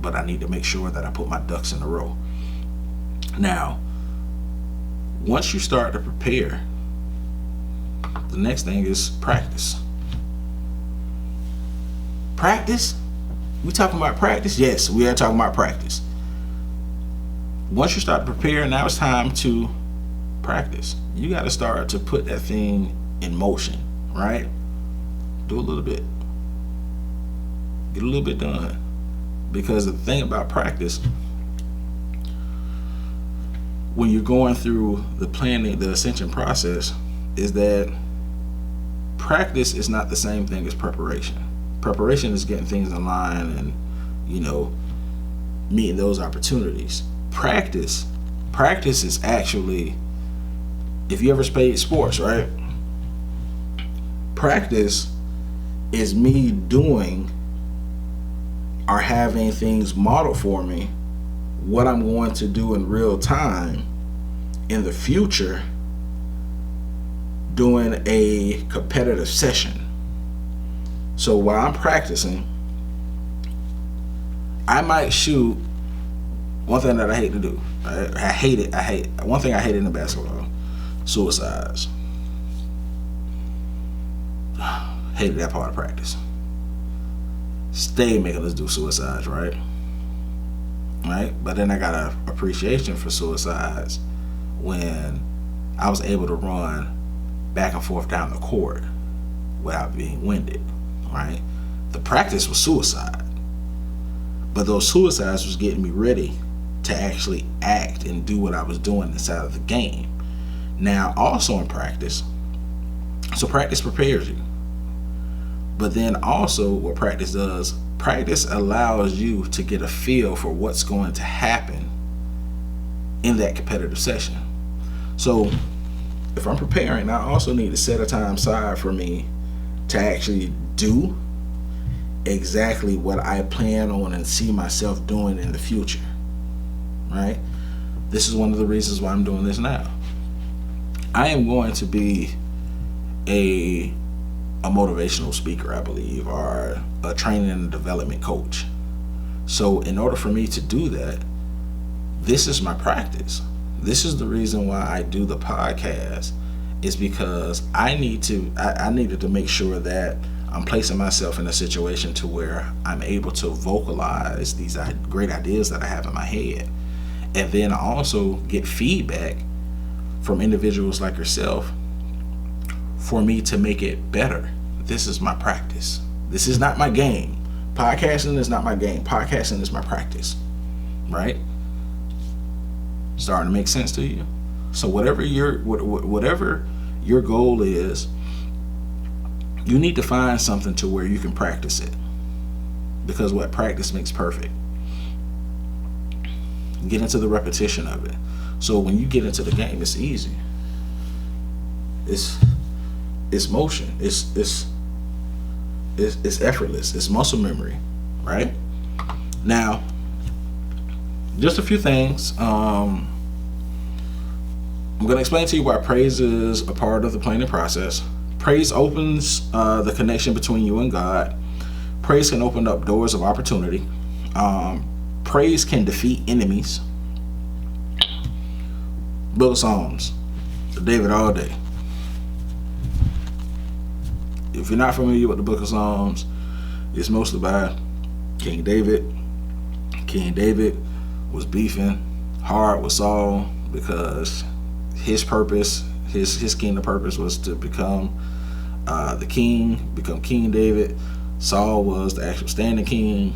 But I need to make sure that I put my ducks in a row. Now, once you start to prepare, the next thing is practice. Practice? We talking about practice? Yes, we are talking about practice. Once you start to prepare, now it's time to practice. You got to start to put that thing in motion, right? Do a little bit. Get a little bit done. Because the thing about practice, when you're going through the planning, the Ascension process, is that practice is not the same thing as preparation. Preparation is getting things in line and, meeting those opportunities. Practice is actually, if you ever played sports, right? Practice is me doing or having things modeled for me what I'm going to do in real time in the future doing a competitive session. So while I'm practicing, I might shoot. One thing that I hate to do, one thing I hate in basketball, suicides. Hated that part of practice. Stay making us do suicides, right? But then I got an appreciation for suicides when I was able to run back and forth down the court without being winded, right? The practice was suicide, but those suicides was getting me ready to actually act and do what I was doing inside of the game. Now, also in practice, so practice prepares you, but then also what practice does, practice allows you to get a feel for what's going to happen in that competitive session. So if I'm preparing, I also need to set a time aside for me to actually do exactly what I plan on and see myself doing in the future, right? This is one of the reasons why I'm doing this now. I am going to be a motivational speaker, I believe, or a training and development coach. So in order for me to do that, this is my practice. This is the reason why I do the podcast, is because I needed to make sure that I'm placing myself in a situation to where I'm able to vocalize these great ideas that I have in my head, and then also get feedback from individuals like yourself for me to make it better. This is my practice. This is not my game. Podcasting is not my game. Podcasting is my practice, right? Starting to make sense to you? So whatever your goal is, you need to find something to where you can practice it, because what practice makes perfect. Get into the repetition of it. So when you get into the game, it's easy. It's motion. It's effortless. It's muscle memory, right? Now, just a few things. I'm going to explain to you why praise is a part of the planning process. Praise opens the connection between you and God. Praise can open up doors of opportunity. Praise can defeat enemies. Book of Psalms, David all day. If you're not familiar with the Book of Psalms, it's mostly by King David. King David was beefing hard with Saul because his purpose, his kingdom purpose was to become the king, become King David. Saul was the actual standing king,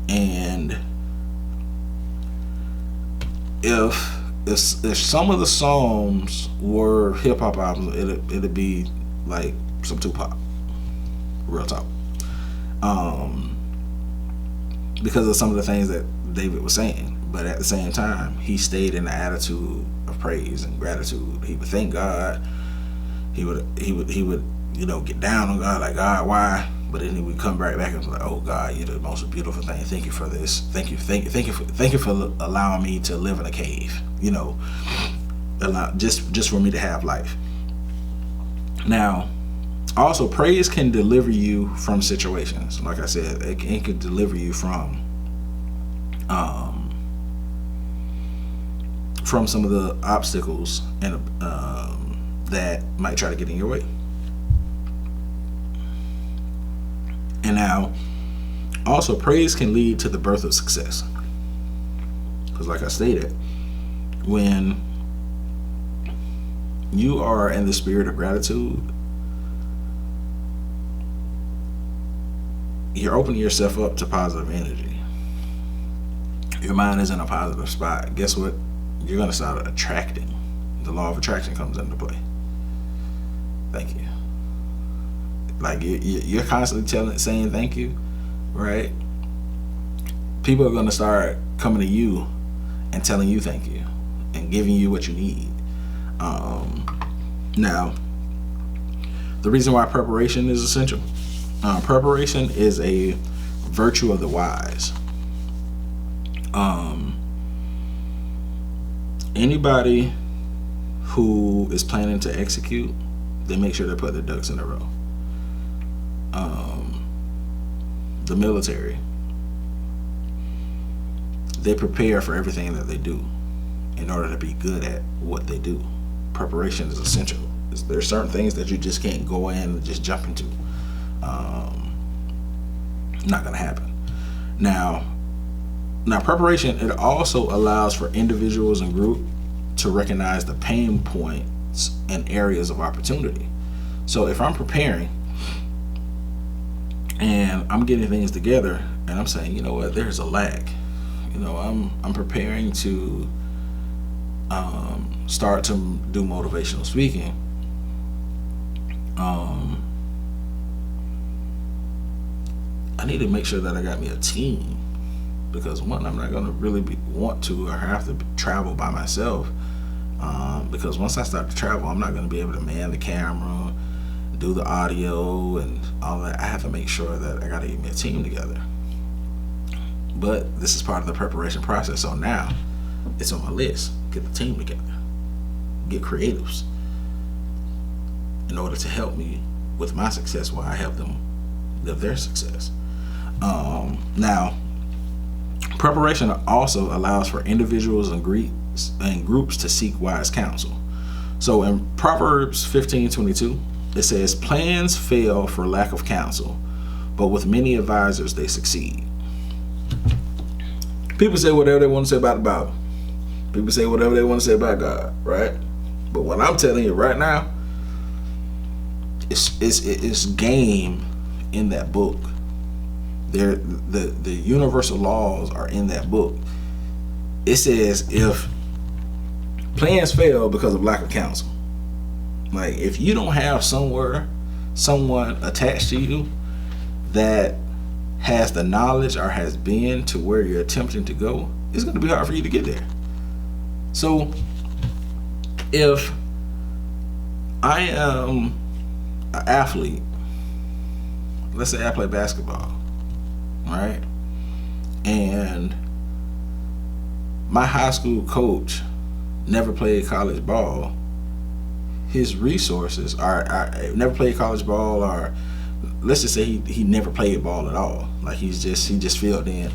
and if some of the Psalms were hip hop albums, it'd be like some Tupac, real talk, because of some of the things that David was saying. But at the same time, he stayed in the attitude of praise and gratitude. He would thank God. He would get down on God, like, God, why? But then he would come right back and be like, oh God, you're the most beautiful thing. Thank you for this. Thank you for allowing me to live in a cave. Just for me to have life. Now, also, praise can deliver you from situations. Like I said, it can deliver you from some of the obstacles and that might try to get in your way. And now, also, praise can lead to the birth of success. Because like I stated, when you are in the spirit of gratitude, you're opening yourself up to positive energy. Your mind is in a positive spot. Guess what? You're going to start attracting. The law of attraction comes into play. Thank you. Like you're constantly saying thank you, right? People are gonna start coming to you and telling you thank you and giving you what you need. Now, the reason why preparation is essential. Preparation is a virtue of the wise. Anybody who is planning to execute, they make sure they put their ducks in a row. The military, they prepare for everything that they do in order to be good at what they do. Preparation is essential. There's certain things that you just can't go in and just jump into. Not gonna happen. Now preparation, it also allows for individuals and groups to recognize the pain points and areas of opportunity. So if I'm preparing and I'm getting things together and I'm saying, you know what, there's a lack. You know, I'm preparing to start to do motivational speaking. I need to make sure that I got me a team, because one, I'm not going to really want to or have to travel by myself, because once I start to travel, I'm not going to be able to man the camera, do the audio and all that. I have to make sure that I got to get me a team together. But this is part of the preparation process. So now it's on my list. Get the team together. Get creatives in order to help me with my success while I help them live their success. Now, preparation also allows for individuals and groups to seek wise counsel. So in Proverbs 15:22, it says, plans fail for lack of counsel, but with many advisors they succeed. People say whatever they want to say about the Bible. People say whatever they want to say about God, right? But what I'm telling you right now, it's game in that book. The universal laws are in that book. It says if plans fail because of lack of counsel, like if you don't have someone attached to you that has the knowledge or has been to where you're attempting to go, it's going to be hard for you to get there. So if I am an athlete, let's say I play basketball, right? And my high school coach never played college ball. His resources are never played college ball, or let's just say he never played ball at all. Like he just filled in.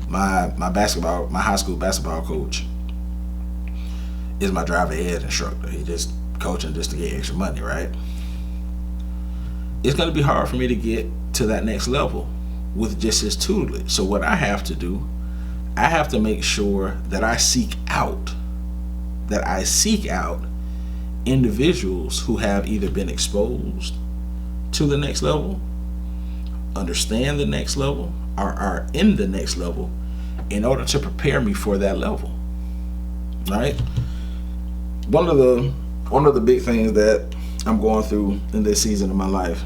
My high school basketball coach is my driver ed instructor. He just coaching just to get extra money, right? It's going to be hard for me to get to that next level with just his tutelage. So what I have to do, I have to make sure that I seek out individuals who have either been exposed to the next level, understand the next level, or are in the next level, in order to prepare me for that level, right? One of the big things that I'm going through in this season of my life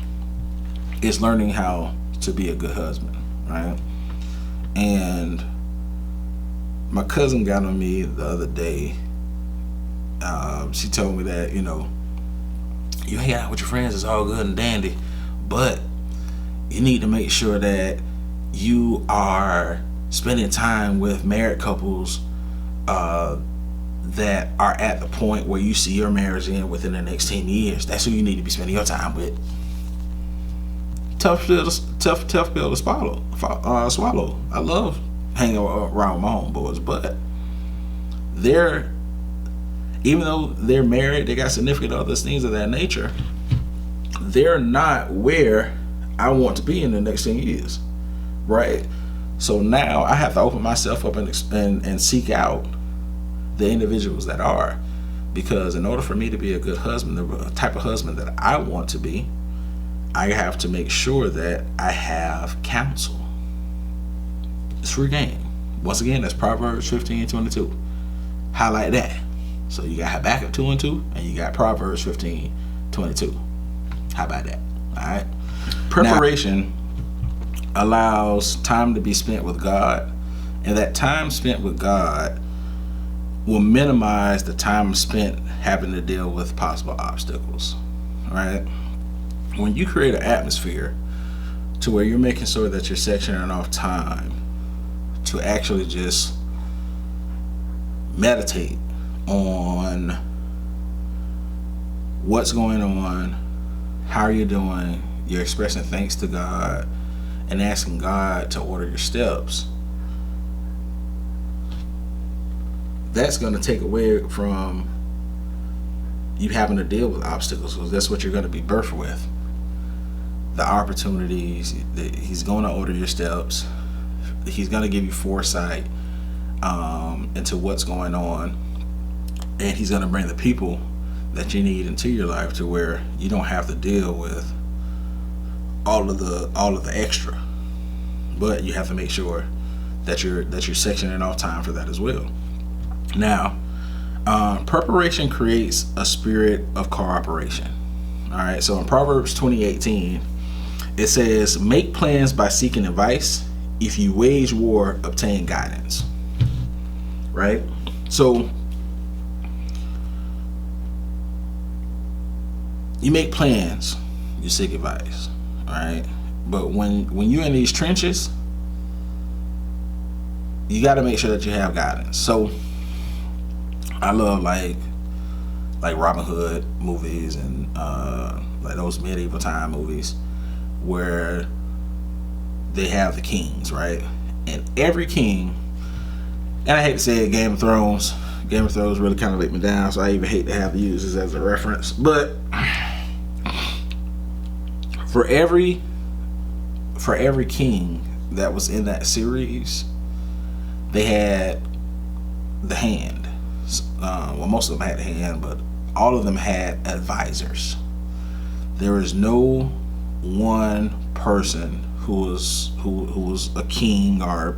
is learning how to be a good husband, right? And my cousin got on me the other day. She told me that, you hang out with your friends, it's all good and dandy, but you need to make sure that you are spending time with married couples that are at the point where you see your marriage in within the next 10 years. That's who you need to be spending your time with. Tough pill to swallow. I love hanging around my homeboys, but even though they're married, they got significant others, things of that nature, they're not where I want to be in the next 10 years, right? So now I have to open myself up and seek out the individuals that are, because in order for me to be a good husband, the type of husband that I want to be, I have to make sure that I have counsel. It's free game. Once again, that's Proverbs 15:22. Highlight that. So you got Habakkuk 2:2, and you got Proverbs 15:22. How about that? All right. Preparation allows time to be spent with God, and that time spent with God will minimize the time spent having to deal with possible obstacles, right? When you create an atmosphere to where you're making sure that you're sectioning off time to actually just meditate on what's going on, how you're doing, you're expressing thanks to God and asking God to order your steps, that's going to take away from you having to deal with obstacles, because that's what you're going to be birthed with. The opportunities, he's going to order your steps. He's going to give you foresight into what's going on, and he's going to bring the people that you need into your life to where you don't have to deal with all of the extra, but you have to make sure that you're sectioning off time for that as well. Now, preparation creates a spirit of cooperation. All right, so in Proverbs 20:18, it says, "Make plans by seeking advice. If you wage war, obtain guidance." Right? So you make plans, you seek advice, all right? But when you're in these trenches, you got to make sure that you have guidance. So I love like Robin Hood movies and like those medieval time movies where they have the kings, right? And every king, and I hate to say it, Game of Thrones really kind of let me down, so I even hate to have to use this as a reference. But for every king that was in that series, they had the hand. Well, most of them had the hand, but all of them had advisors. There is no one person who was a king or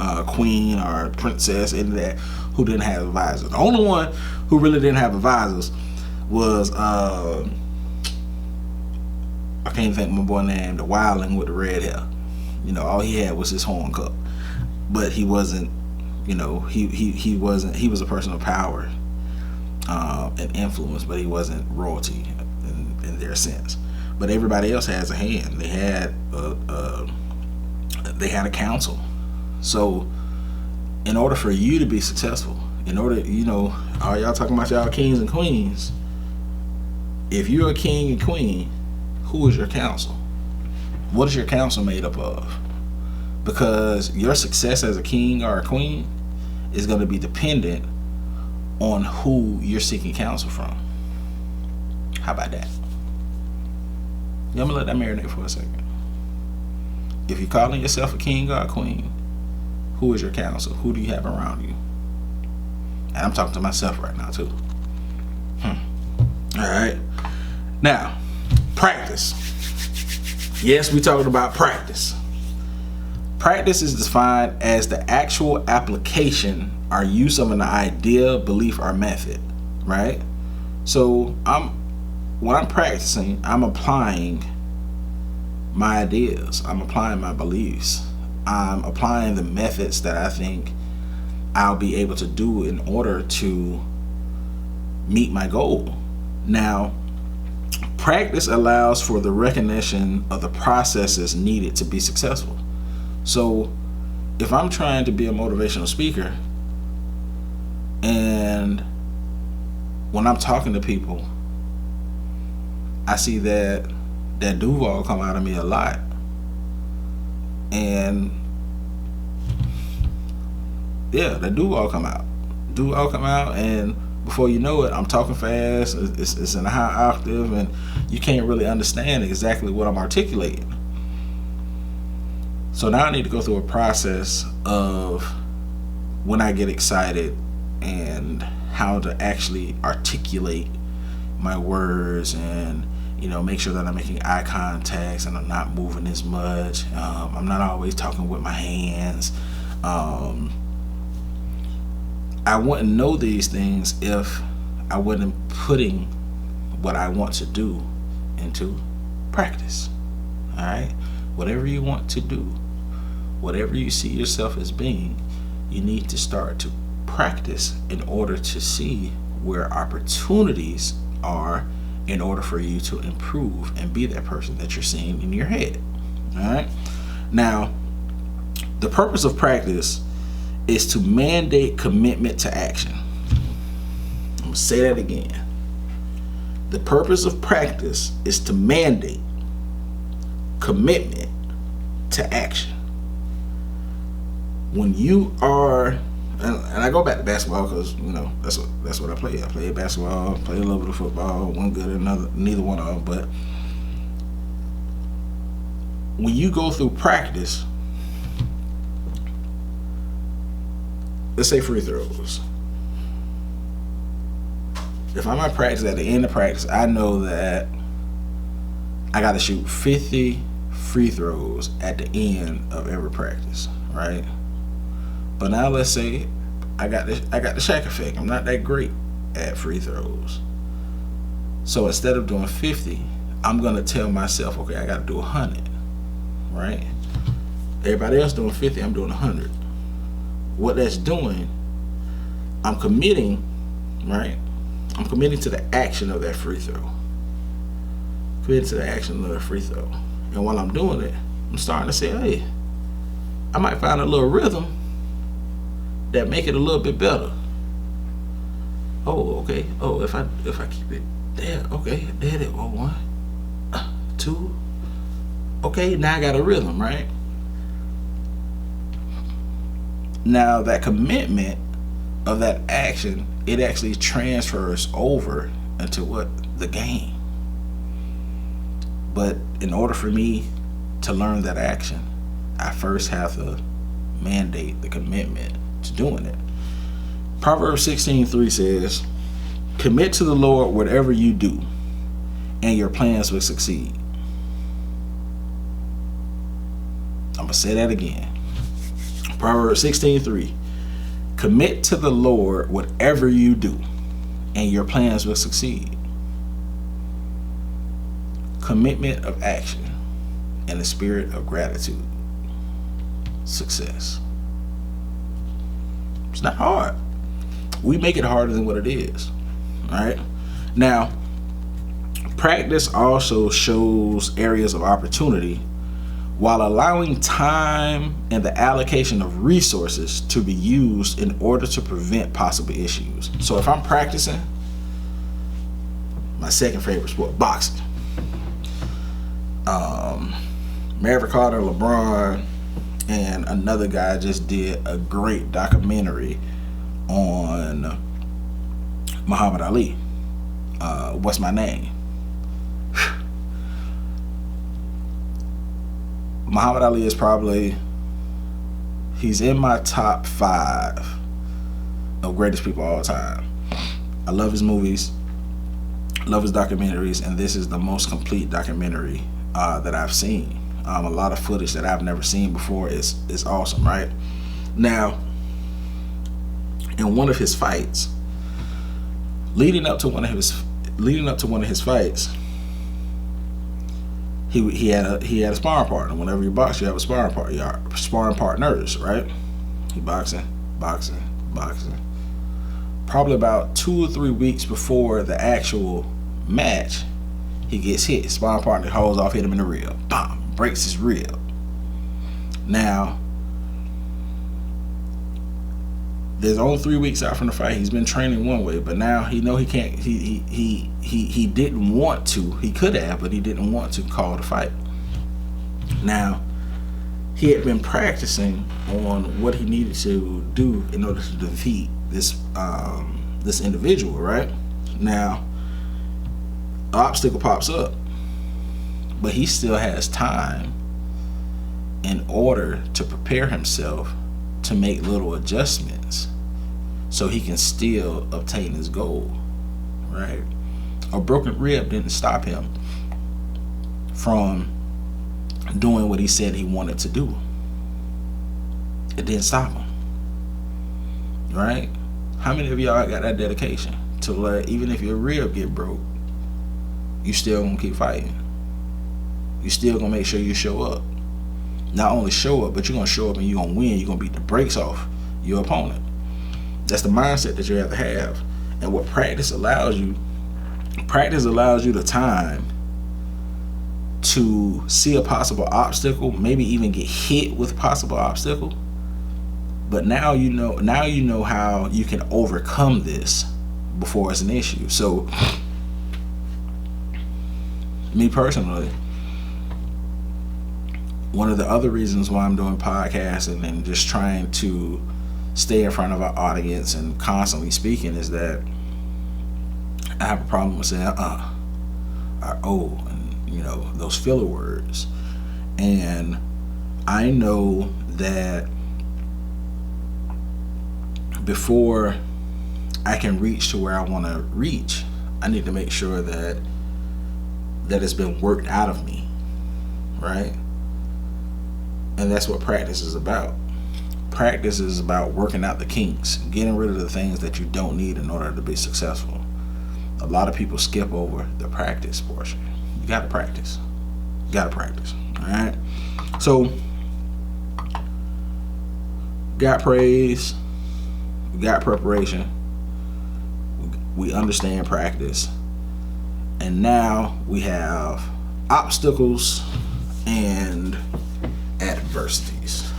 a queen or a princess in that who didn't have advisors. The only one who really didn't have advisors was I can't think of my boy name, the wildling with the red hair. You know, all he had was his horn cup, but he wasn't. You know, he wasn't. He was a person of power and influence, but he wasn't royalty in their sense. But everybody else has a hand. They had a council. So, in order for you to be successful, all y'all talking about y'all kings and queens. If you're a king and queen, who is your council? What is your council made up of? Because your success as a king or a queen is going to be dependent on who you're seeking counsel from. How about that? I'm going to let that marinate for a second. If you're calling yourself a king or a queen, who is your counsel? Who do you have around you? And I'm talking to myself right now too. All right. Now, practice. Yes, we're talking about practice. Practice is defined as the actual application or use of an idea, belief, or method, right? So when I'm practicing, I'm applying my ideas. I'm applying my beliefs. I'm applying the methods that I think I'll be able to do in order to meet my goal. Now, practice allows for the recognition of the processes needed to be successful. So if I'm trying to be a motivational speaker, and when I'm talking to people, I see that Duval come out of me a lot, and yeah, that Duval come out, and before you know it, I'm talking fast. It's in a high octave, and you can't really understand exactly what I'm articulating. So now I need to go through a process of when I get excited and how to actually articulate my words, and make sure that I'm making eye contacts and I'm not moving as much. I'm not always talking with my hands. I wouldn't know these things if I wasn't putting what I want to do into practice. All right, whatever you want to do, whatever you see yourself as being, you need to start to practice in order to see where opportunities are, in order for you to improve and be that person that you're seeing in your head. All right. Now, the purpose of practice is to mandate commitment to action. I'm going to say that again. The purpose of practice is to mandate commitment to action. When you are, and I go back to basketball because that's what I play. I played basketball, played a little bit of football, one good and neither one of them. But when you go through practice, let's say free throws. If I'm at practice, at the end of practice, I know that I got to shoot 50 free throws at the end of every practice, right? But now let's say I got the Shaq effect. I'm not that great at free throws. So instead of doing 50, I'm going to tell myself, okay, I got to do 100, right? Everybody else doing 50, I'm doing 100. What that's doing, I'm committing, right? I'm committing to the action of that free throw. Committing to the action of that free throw. And while I'm doing it, I'm starting to say, hey, I might find a little rhythm that make it a little bit better. Oh, okay. Oh, if I keep it there, okay, there it is. Oh, 1, 2. Okay, now I got a rhythm, right? Now that commitment of that action, it actually transfers over into what? The game. But in order for me to learn that action, I first have to mandate the commitment to doing it. Proverbs 16:3 says, commit to the Lord whatever you do, and your plans will succeed. I'm going to say that again. Proverbs 16:3. Commit to the Lord whatever you do, and your plans will succeed. Commitment of action and the spirit of gratitude. Success. It's not hard. We make it harder than what it is. All right. Now, practice also shows areas of opportunity while allowing time and the allocation of resources to be used in order to prevent possible issues. So if I'm practicing, my second favorite sport, boxing. Maverick Carter, LeBron, and another guy just did a great documentary on Muhammad Ali. What's my name? Muhammad Ali is probably, he's in my top 5 of greatest people of all time. I love his movies, love his documentaries, and this is the most complete documentary that I've seen. A lot of footage that I've never seen before is awesome, right? Now, in one of his fights, leading up to one of his fights, he had a sparring partner. Whenever you box, you have a sparring partner. You are sparring partners, right? He boxing. Probably about 2 or 3 weeks before the actual match, he gets hit. His sparring partner holds off, hit him in the rib. Bam! Breaks his rib. Now, there's only 3 weeks out from the fight. He's been training one way, but now he know he can't. He didn't want to. He could have, but he didn't want to call the fight. Now, he had been practicing on what he needed to do in order to defeat this individual. Right now, an obstacle pops up, but he still has time in order to prepare himself to make little adjustments so he can still obtain his goal, right? A broken rib didn't stop him from doing what he said he wanted to do. It didn't stop him, right? How many of y'all got that dedication to where even if your rib get broke, you still gonna keep fighting? you still gonna make sure you show up. Not only show up, but you're gonna show up and you're gonna win. You're gonna beat the brakes off your opponent. That's the mindset that you have to have. And what practice allows you the time to see a possible obstacle, maybe even get hit with a possible obstacle. But now you know how you can overcome this before it's an issue. So me personally, one of the other reasons why I'm doing podcasting and just trying to stay in front of our audience and constantly speaking is that I have a problem with saying or oh, and those filler words. And I know that before I can reach to where I want to reach, I need to make sure that it's been worked out of me, right? And that's what practice is about. Practice is about working out the kinks, getting rid of the things that you don't need in order to be successful. A lot of people skip over the practice portion. You gotta practice. All right? So, got praise, we got preparation, we understand practice, and now we have obstacles and adversities.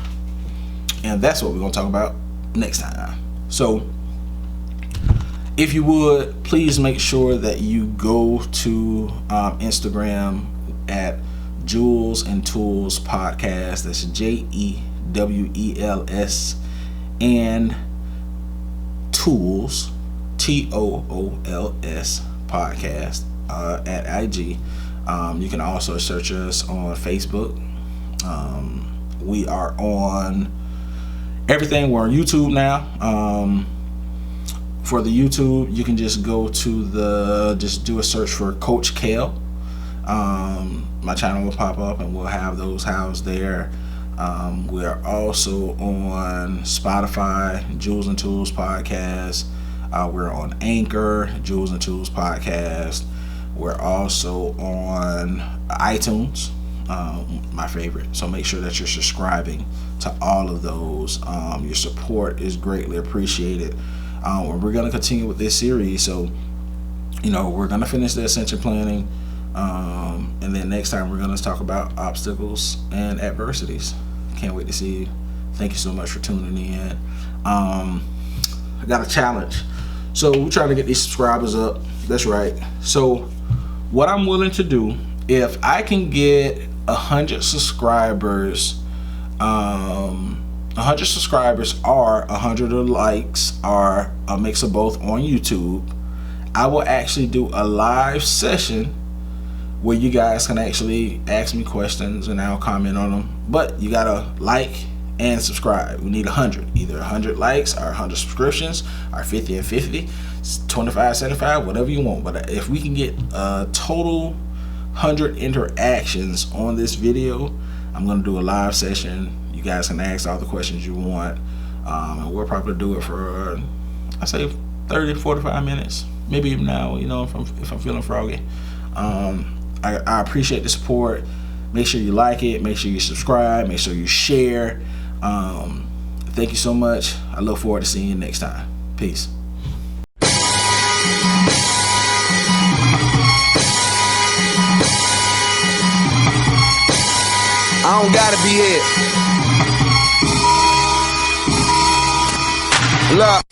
And that's what we're going to talk about next time. So if you would, please make sure that you go to Instagram at Jewels and Tools Podcast. That's JEWELS and Tools, TOOLS Podcast at IG. You can also search us on Facebook. We are on everything. We're on YouTube now. For the YouTube, you can just go to just do a search for Coach Kale. My channel will pop up and we'll have those housed there. We are also on Spotify, Jewels and Tools Podcast. We're on Anchor, Jewels and Tools Podcast. We're also on iTunes, my favorite. So make sure that you're subscribing to all of those. Your support is greatly appreciated. We're going to continue with this series. So, we're going to finish the Ascension planning. And then next time we're going to talk about obstacles and adversities. Can't wait to see you. Thank you so much for tuning in. I got a challenge. So we're trying to get these subscribers up. That's right. So what I'm willing to do, if I can get 100 subscribers, 100 subscribers or 100 likes or a mix of both on YouTube, I will actually do a live session where you guys can actually ask me questions and I'll comment on them. But you gotta like and subscribe. We need 100, either 100 likes or 100 subscriptions, or 50 and 50, 25, 75, whatever you want. But if we can get a total 100 interactions on this video, I'm gonna do a live session. You guys can ask all the questions you want, and we'll probably do it for I say 30, 45 minutes, maybe even now. If I'm feeling froggy. I appreciate the support. Make sure you like it. Make sure you subscribe. Make sure you share. Thank you so much. I look forward to seeing you next time. Peace. I don't gotta be here. Look.